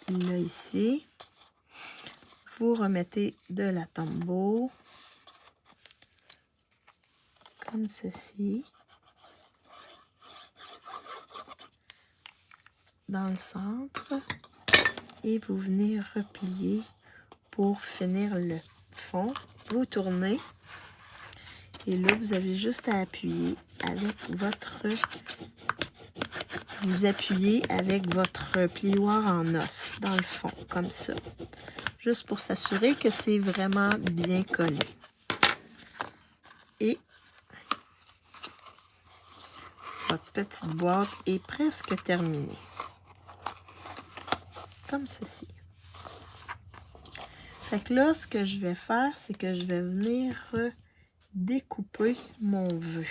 là, ici. Vous remettez de la tombeau comme ceci. Dans le centre. Et vous venez replier pour finir le fond. Vous tournez. Et là, vous avez juste à appuyer avec votre... Vous appuyez avec votre plioir en os dans le fond, comme ça. Juste pour s'assurer que c'est vraiment bien collé. Et votre petite boîte est presque terminée. Comme ceci. Fait que là, ce que je vais faire, c'est que je vais venir découper mon vœu.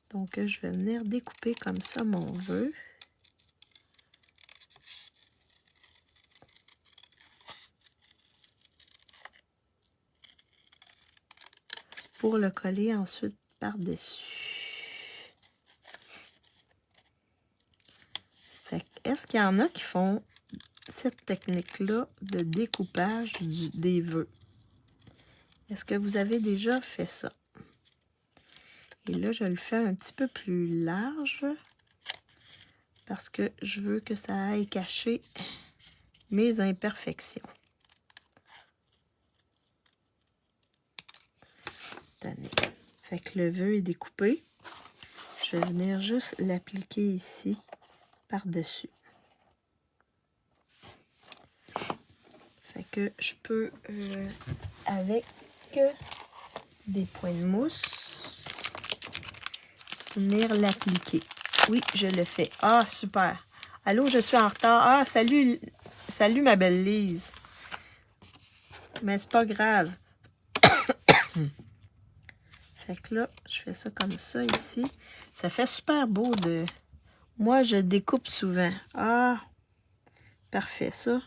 Donc, je vais venir découper comme ça mon vœu. Pour le coller ensuite par-dessus. Est-ce qu'il y en a qui font cette technique-là de découpage des vœux? Est-ce que vous avez déjà fait ça? Et là, je le fais un petit peu plus large parce que je veux que ça aille cacher mes imperfections. Attendez. Fait que le vœu est découpé. Je vais venir juste l'appliquer ici par-dessus. Fait que je peux, avec des points de mousse, venir l'appliquer. Oui, je le fais. Ah, super. Allô, je suis en retard. Ah, salut, salut ma belle Lise. Mais c'est pas grave. Fait que là, je fais ça comme ça ici. Ça fait super beau de... Moi, je découpe souvent. Ah, parfait, ça.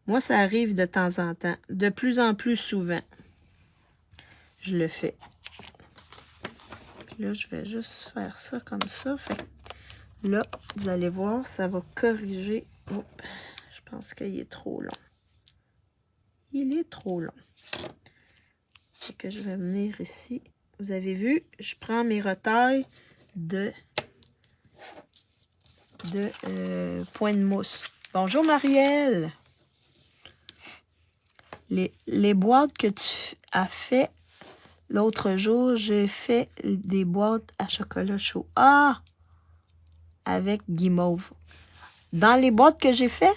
Moi, ça arrive de temps en temps. De plus en plus souvent. Je le fais. Puis là, je vais juste faire ça comme ça. Fait que là, vous allez voir, ça va corriger. Oh, je pense qu'il est trop long. Il est trop long. Fait que je vais venir ici. Vous avez vu, je prends mes retailles de point de mousse. Bonjour Marielle. Les boîtes que tu as fait l'autre jour, j'ai fait des boîtes à chocolat chaud. Ah! Avec guimauve. Dans les boîtes que j'ai fait,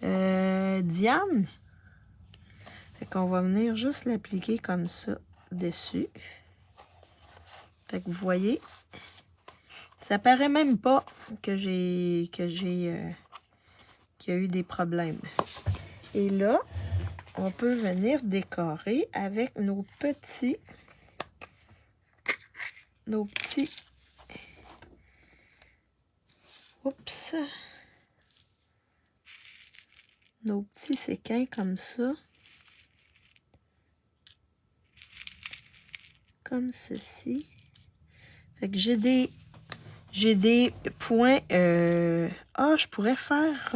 Diane, fait qu'on va venir juste l'appliquer comme ça dessus. Fait que vous voyez, ça paraît même pas qu'il y a eu des problèmes. Et là, on peut venir décorer avec nos petits nos petits séquins comme ça. Comme ceci. Fait que j'ai des points. Je pourrais faire.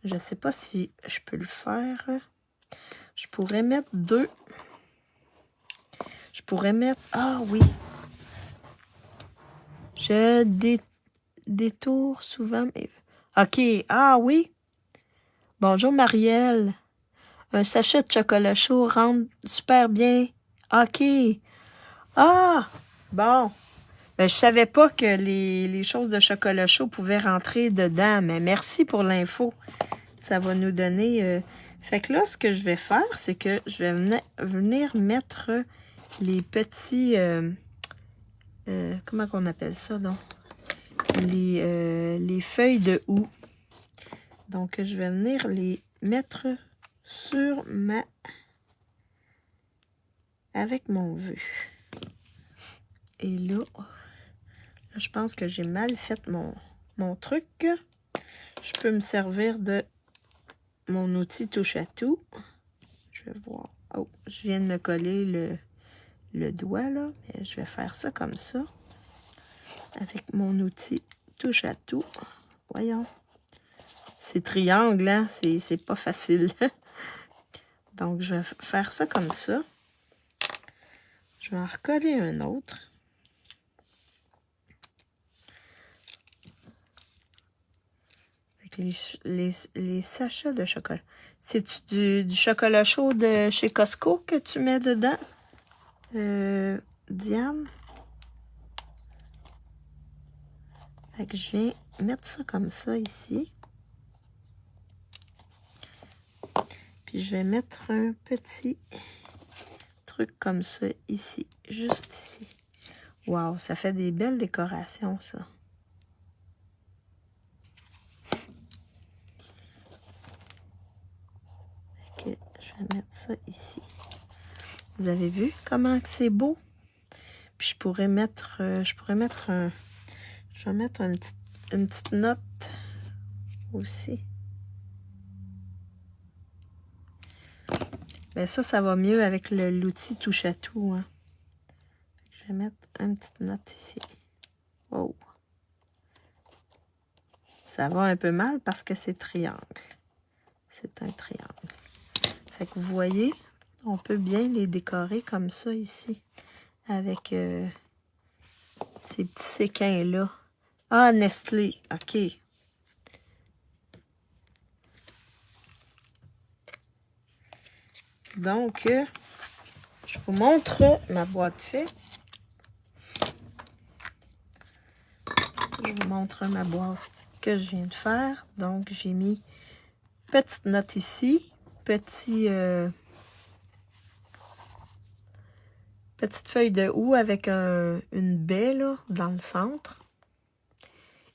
Je sais pas si je peux le faire. Je pourrais mettre 2. Je pourrais mettre. Ah oui. Je détourne souvent. OK. Ah oui. Bonjour Marielle. Un sachet de chocolat chaud rentre super bien. OK. Ah! Bon. Ben, je savais pas que les choses de chocolat chaud pouvaient rentrer dedans, mais merci pour l'info. Ça va nous donner... Fait que là, ce que je vais faire, c'est que je vais venir mettre les petits... comment qu'on appelle ça, donc? Les feuilles de houx. Donc, je vais venir les mettre sur ma... avec mon vœu. Et là, je pense que j'ai mal fait mon truc. Je peux me servir de mon outil touche-à-tout. Je vais voir. Oh, je viens de me coller le doigt, là. Mais je vais faire ça comme ça. Avec mon outil touche-à-tout. Voyons. C'est triangle, hein? C'est pas facile. Donc, je vais faire ça comme ça. Je vais en recoller un autre. Avec les sachets de chocolat. C'est du chocolat chaud de chez Costco que tu mets dedans? Diane? Fait que je viens mettre ça comme ça ici. Puis je vais mettre un petit truc comme ça ici, juste ici. Wow, ça fait des belles décorations, ça. Fait que je vais mettre ça ici. Vous avez vu comment c'est beau? Puis je pourrais mettre un... Je vais mettre une petite note aussi. Mais ça va mieux avec l'outil touche-à-tout. Hein. Je vais mettre une petite note ici. Wow. Ça va un peu mal parce que c'est triangle. C'est un triangle. Fait que vous voyez, on peut bien les décorer comme ça ici. Avec ces petits séquins-là. Ah, Nestlé. OK. Donc, je vous montre ma boîte faite. Je vous montre ma boîte que je viens de faire. Donc, j'ai mis petite note ici. Petite feuille de houx avec une baie là, dans le centre.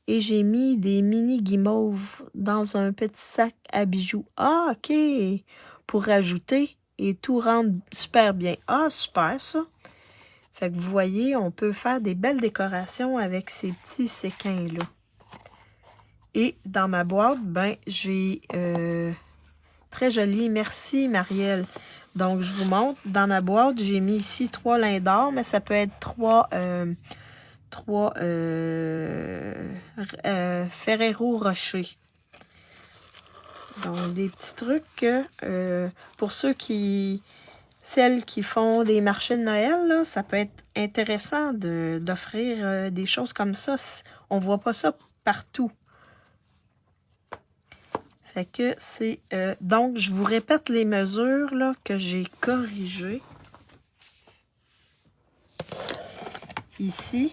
Et j'ai mis des mini guimauves dans un petit sac à bijoux. Ah, OK! Pour rajouter et tout rendre super bien. Ah, super ça! Fait que vous voyez, on peut faire des belles décorations avec ces petits séquins-là. Et dans ma boîte, ben, j'ai... très joli. Merci, Marielle. Donc, je vous montre. Dans ma boîte, j'ai mis ici 3 lins d'or, mais ça peut être 3 Ferrero Rocher. Donc, des petits trucs pour celles qui font des marchés de Noël, là, ça peut être intéressant d'offrir des choses comme ça. On voit pas ça partout. Fait que c'est... donc, je vous répète les mesures là, que j'ai corrigées. Ici.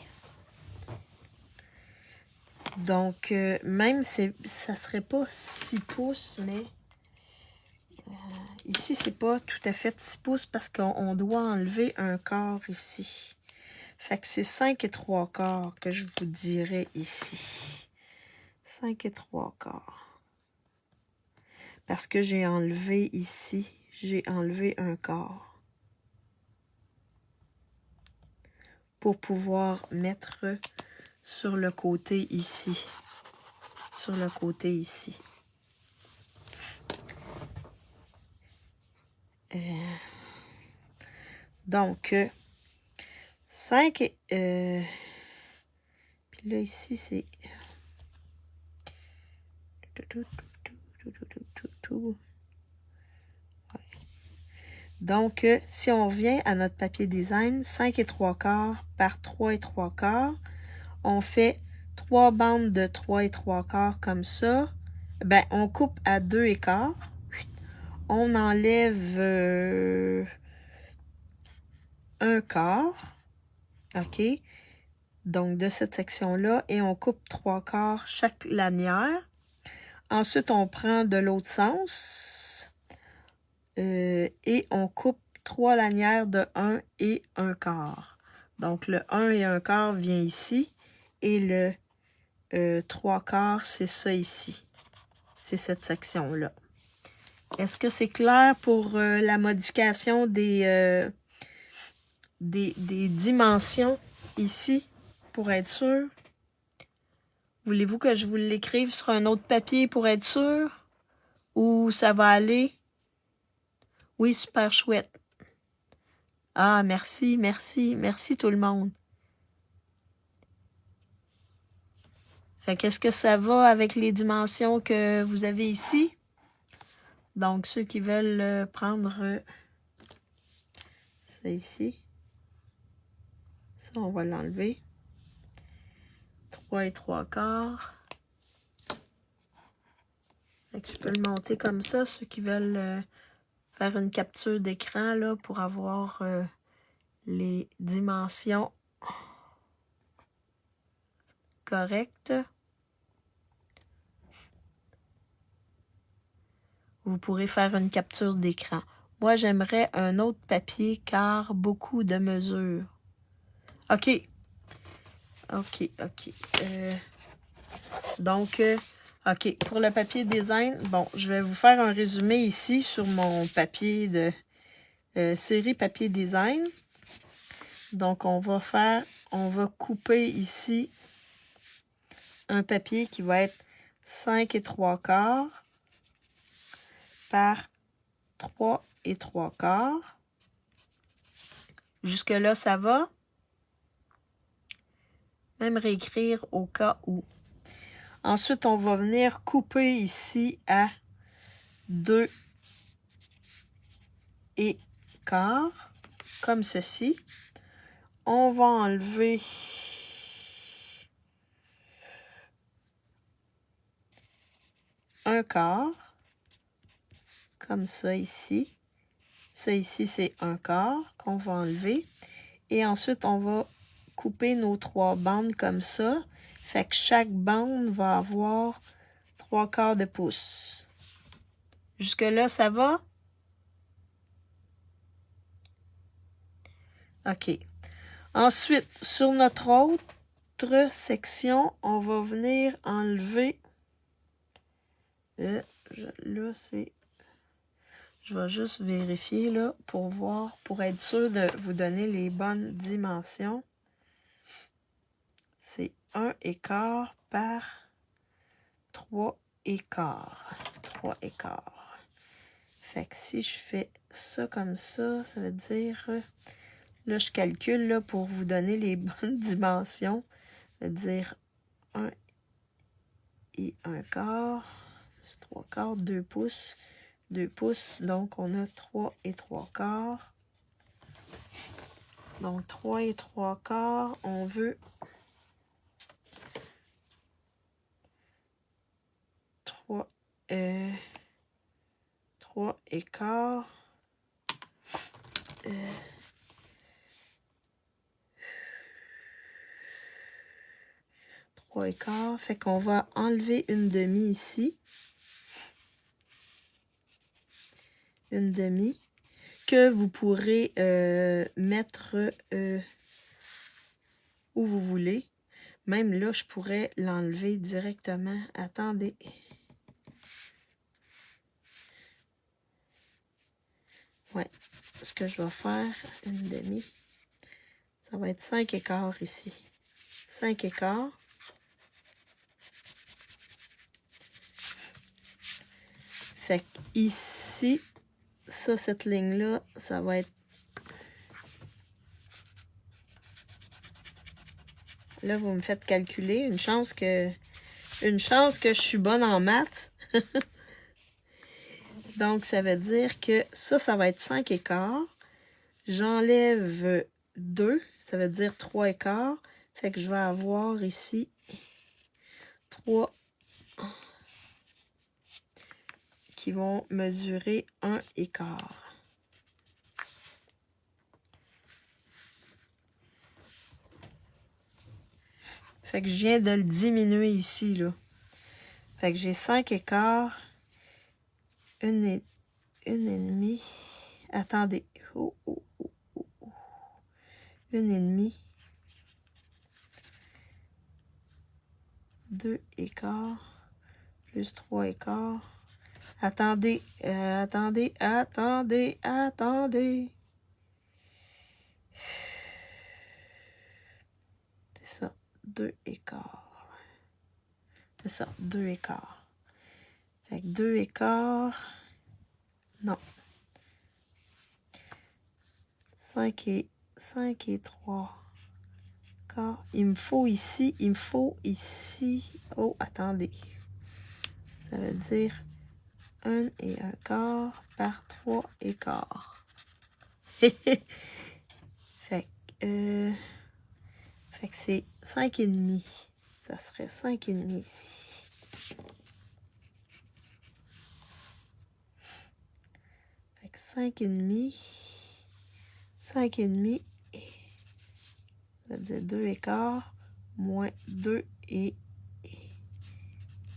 Donc, même, ça serait pas 6 pouces, mais... ici, c'est pas tout à fait 6 pouces parce qu'on doit enlever un quart ici. Fait que c'est 5 et 3/4 que je vous dirais ici. 5 et 3/4. Parce que j'ai enlevé ici, j'ai enlevé un quart. Pour pouvoir mettre sur le côté ici. Sur le côté ici. Donc, 5 et... puis là, ici, c'est... Donc, si on revient à notre papier design, 5 et 3/4 par 3 et 3/4, on fait 3 bandes de 3 et 3/4 comme ça. Ben, on coupe à 2 1/4. On enlève 1/4. OK? Donc, de cette section-là, et on coupe 3/4 chaque lanière. Ensuite, on prend de l'autre sens et on coupe 3 lanières de 1 et 1/4. Donc, le 1 et 1/4 vient ici et le 3/4, c'est ça ici. C'est cette section-là. Est-ce que c'est clair pour la modification des dimensions ici, pour être sûr? Voulez-vous que je vous l'écrive sur un autre papier pour être sûr? Ou ça va aller? Oui, super chouette. Ah, merci, merci, merci tout le monde. Fait qu'est-ce que ça va avec les dimensions que vous avez ici? Donc, ceux qui veulent prendre ça ici, ça, on va l'enlever. 3 et 3/4. Fait que je peux le monter comme ça, ceux qui veulent faire une capture d'écran là pour avoir les dimensions correctes. Vous pourrez faire une capture d'écran. Moi, j'aimerais un autre papier car beaucoup de mesures. OK. OK, OK. Donc, OK. Pour le papier design, bon, je vais vous faire un résumé ici sur mon papier de série papier design. Donc, on va couper ici un papier qui va être 5 et 3/4 par 3 et 3/4. Jusque-là, ça va. Même réécrire au cas où. Ensuite, on va venir couper ici à 2 et quart, comme ceci. On va enlever un quart, comme ça ici. Ça ici, c'est un quart qu'on va enlever. Et ensuite, on va couper nos 3 bandes comme ça. Fait que chaque bande va avoir 3/4 de pouce. Jusque-là, ça va? OK. Ensuite, sur notre autre section, on va venir enlever... là, c'est... Je vais juste vérifier là pour voir, pour être sûr de vous donner les bonnes dimensions. C'est 1 1/4 par 3 1/4. 3 1/4. Fait que si je fais ça comme ça, ça veut dire... Là, je calcule là, pour vous donner les bonnes dimensions. Ça veut dire 1 et 1/4. Plus 3/4, 2 pouces. 2 pouces. Donc, on a 3 et 3/4. Donc, 3 et 3/4, on veut 3 et quart. 3 et quart. Fait qu'on va enlever une demi ici. Une demi. Que vous pourrez mettre où vous voulez. Même là, je pourrais l'enlever directement. Attendez. Ouais. Ce que je vais faire, une demi. Ça va être 5 et quart ici. 5 et quart. Fait qu'ici, ça ça, cette ligne-là, ça va être... Là, vous me faites calculer. Une chance que je suis bonne en maths. Donc, ça veut dire que ça va être 5 écarts. J'enlève 2, ça veut dire 3 écarts. Fait que je vais avoir ici 3 qui vont mesurer 1 écart. Fait que je viens de le diminuer ici, là. Fait que j'ai 5 écarts. Une et demie. Attendez. Oh, oh, oh, oh, oh. 1,5. 2 écarts. Plus 3 écarts. Attendez. Attendez. C'est ça. 2 écarts. C'est ça. 2 écarts. Fait que 2 écarts. Non. 5 et 3 écarts. Il me faut ici. Oh, attendez. Ça veut dire 1 et 1 quart par 3 écarts. Fait que c'est 5,5. Ça serait 5,5 ici. Fait que 5,5. 5,5. Ça veut dire 2 écarts moins 2 et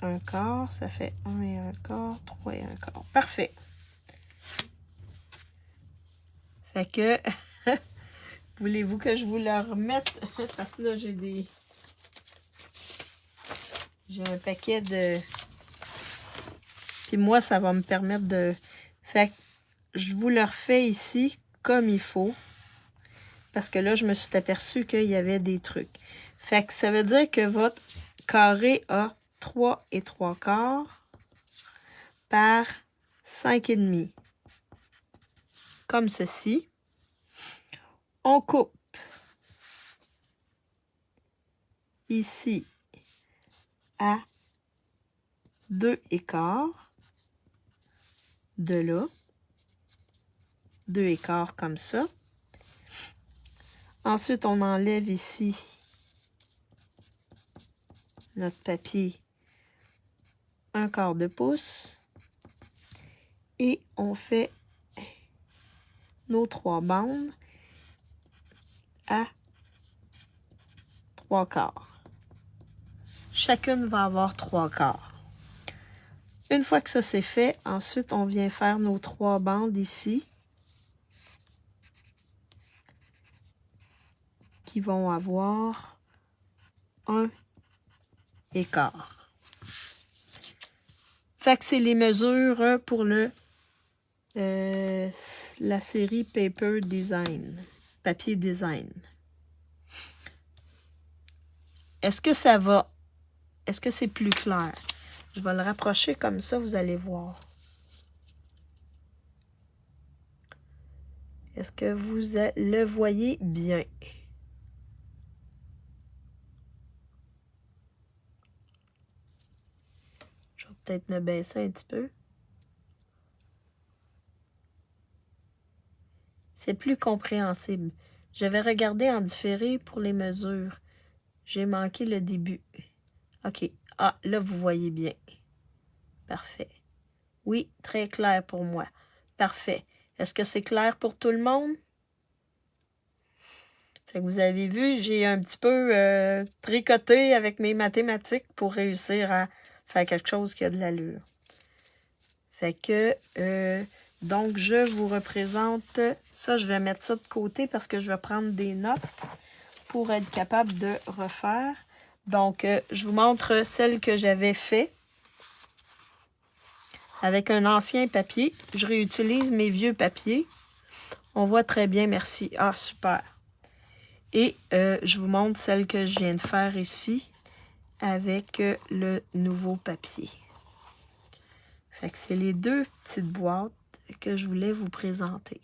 1 quart. Ça fait 1 et 1 quart, 3 et 1 quart. Parfait. Fait que, voulez-vous que je vous le remette? Parce que là, j'ai un paquet de... Puis moi, ça va me permettre de... Fait que je vous le refais ici comme il faut. Parce que là, je me suis aperçue qu'il y avait des trucs. Fait que ça veut dire que votre carré a 3 et 3 quarts par 5,5. Comme ceci. On coupe ici à 2 écarts de là. 2 écarts comme ça. Ensuite, on enlève ici notre papier 1 quart de pouce. Et on fait nos 3 bandes à 3 quarts. Chacune va avoir 3 quarts. Une fois que ça c'est fait, ensuite on vient faire nos 3 bandes ici qui vont avoir 1 écart. Fait que c'est les mesures pour la série Paper Design, papier design. Est-ce que ça va? Est-ce que c'est plus clair? Je vais le rapprocher comme ça, vous allez voir. Est-ce que vous le voyez bien? Je vais peut-être me baisser un petit peu. C'est plus compréhensible. Je vais regarder en différé pour les mesures. J'ai manqué le début. OK. Ah, là, vous voyez bien. Parfait. Oui, très clair pour moi. Parfait. Est-ce que c'est clair pour tout le monde? Fait que vous avez vu, j'ai un petit peu tricoté avec mes mathématiques pour réussir à faire quelque chose qui a de l'allure. Fait que, donc, je vous représente ça. Je vais mettre ça de côté parce que je vais prendre des notes pour être capable de refaire. Donc, je vous montre celle que j'avais fait avec un ancien papier. Je réutilise mes vieux papiers. On voit très bien, merci. Ah, super. Et je vous montre celle que je viens de faire ici avec le nouveau papier. Fait que c'est les deux petites boîtes. que je voulais vous présenter.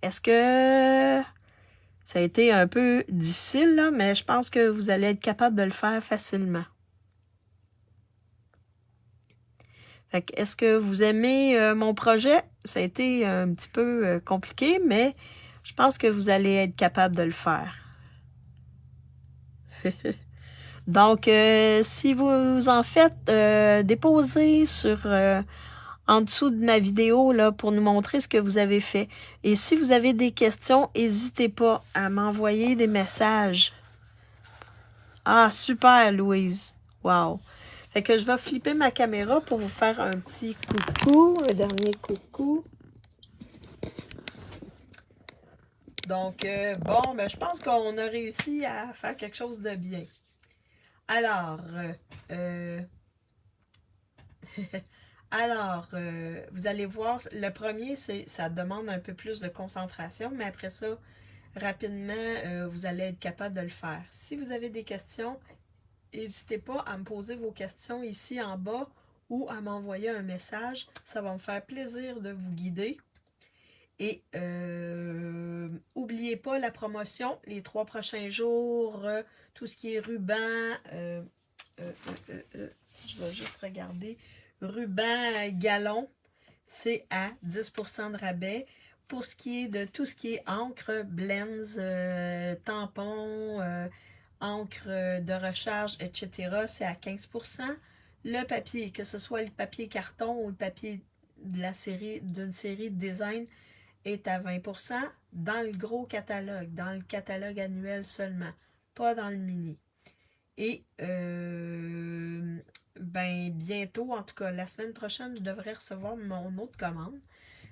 Est-ce que ça a été un peu difficile, là, mais je pense que vous allez être capable de le faire facilement. Fait que, est-ce que vous aimez mon projet? Ça a été un petit peu compliqué, mais je pense que vous allez être capable de le faire. Donc, si vous en faites, déposez en dessous de ma vidéo là, pour nous montrer ce que vous avez fait. Et si vous avez des questions, n'hésitez pas à m'envoyer des messages. Ah, super, Louise. Wow. Fait que je vais flipper ma caméra pour vous faire un petit coucou, un dernier coucou. Donc, bon, ben, je pense qu'on a réussi à faire quelque chose de bien. Alors, vous allez voir, le premier, ça demande un peu plus de concentration, mais après ça, rapidement, vous allez être capable de le faire. Si vous avez des questions, n'hésitez pas à me poser vos questions ici en bas ou à m'envoyer un message. Ça va me faire plaisir de vous guider. Et n'oubliez pas la promotion, les 3 prochains jours, tout ce qui est ruban, je vais juste regarder, ruban galon, c'est à 10% de rabais. Pour ce qui est de tout ce qui est encre, blends, tampons, encre de recharge, etc., c'est à 15%. Le papier, que ce soit le papier carton ou le papier d'une série de design, est à 20% dans le gros catalogue, dans le catalogue annuel seulement, pas dans le mini. Et ben bientôt, en tout cas la semaine prochaine, je devrais recevoir mon autre commande.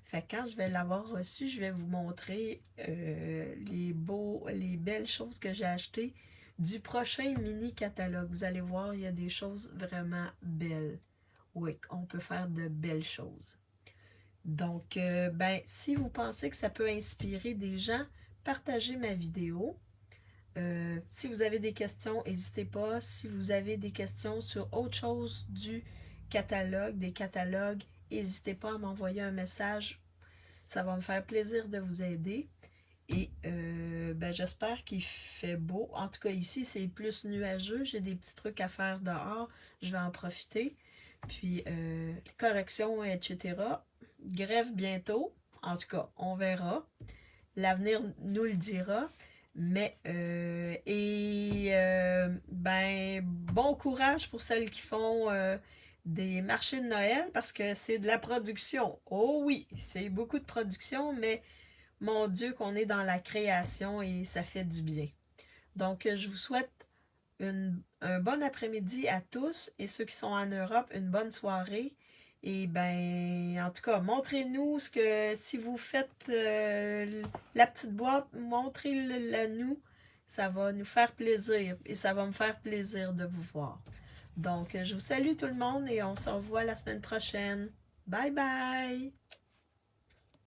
Fait que quand je vais l'avoir reçu, je vais vous montrer les belles choses que j'ai achetées du prochain mini catalogue. Vous allez voir, il y a des choses vraiment belles. Oui, on peut faire de belles choses. Donc, ben, si vous pensez que ça peut inspirer des gens, partagez ma vidéo. Si vous avez des questions, n'hésitez pas. Si vous avez des questions sur autre chose du catalogue, des catalogues, n'hésitez pas à m'envoyer un message. Ça va me faire plaisir de vous aider. Et ben, j'espère qu'il fait beau. En tout cas, ici, c'est plus nuageux. J'ai des petits trucs à faire dehors. Je vais en profiter. Puis, correction, etc. Grève bientôt. En tout cas, on verra. L'avenir nous le dira. Mais, ben, bon courage pour celles qui font des marchés de Noël parce que c'est de la production. Oh oui, c'est beaucoup de production, mais mon Dieu, qu'on est dans la création et ça fait du bien. Donc, je vous souhaite un bon après-midi à tous et ceux qui sont en Europe, une bonne soirée. Et ben, en tout cas, montrez-nous ce que, si vous faites la petite boîte, montrez-le nous. Ça va nous faire plaisir et ça va me faire plaisir de vous voir. Donc, je vous salue tout le monde et on se revoit la semaine prochaine. Bye bye!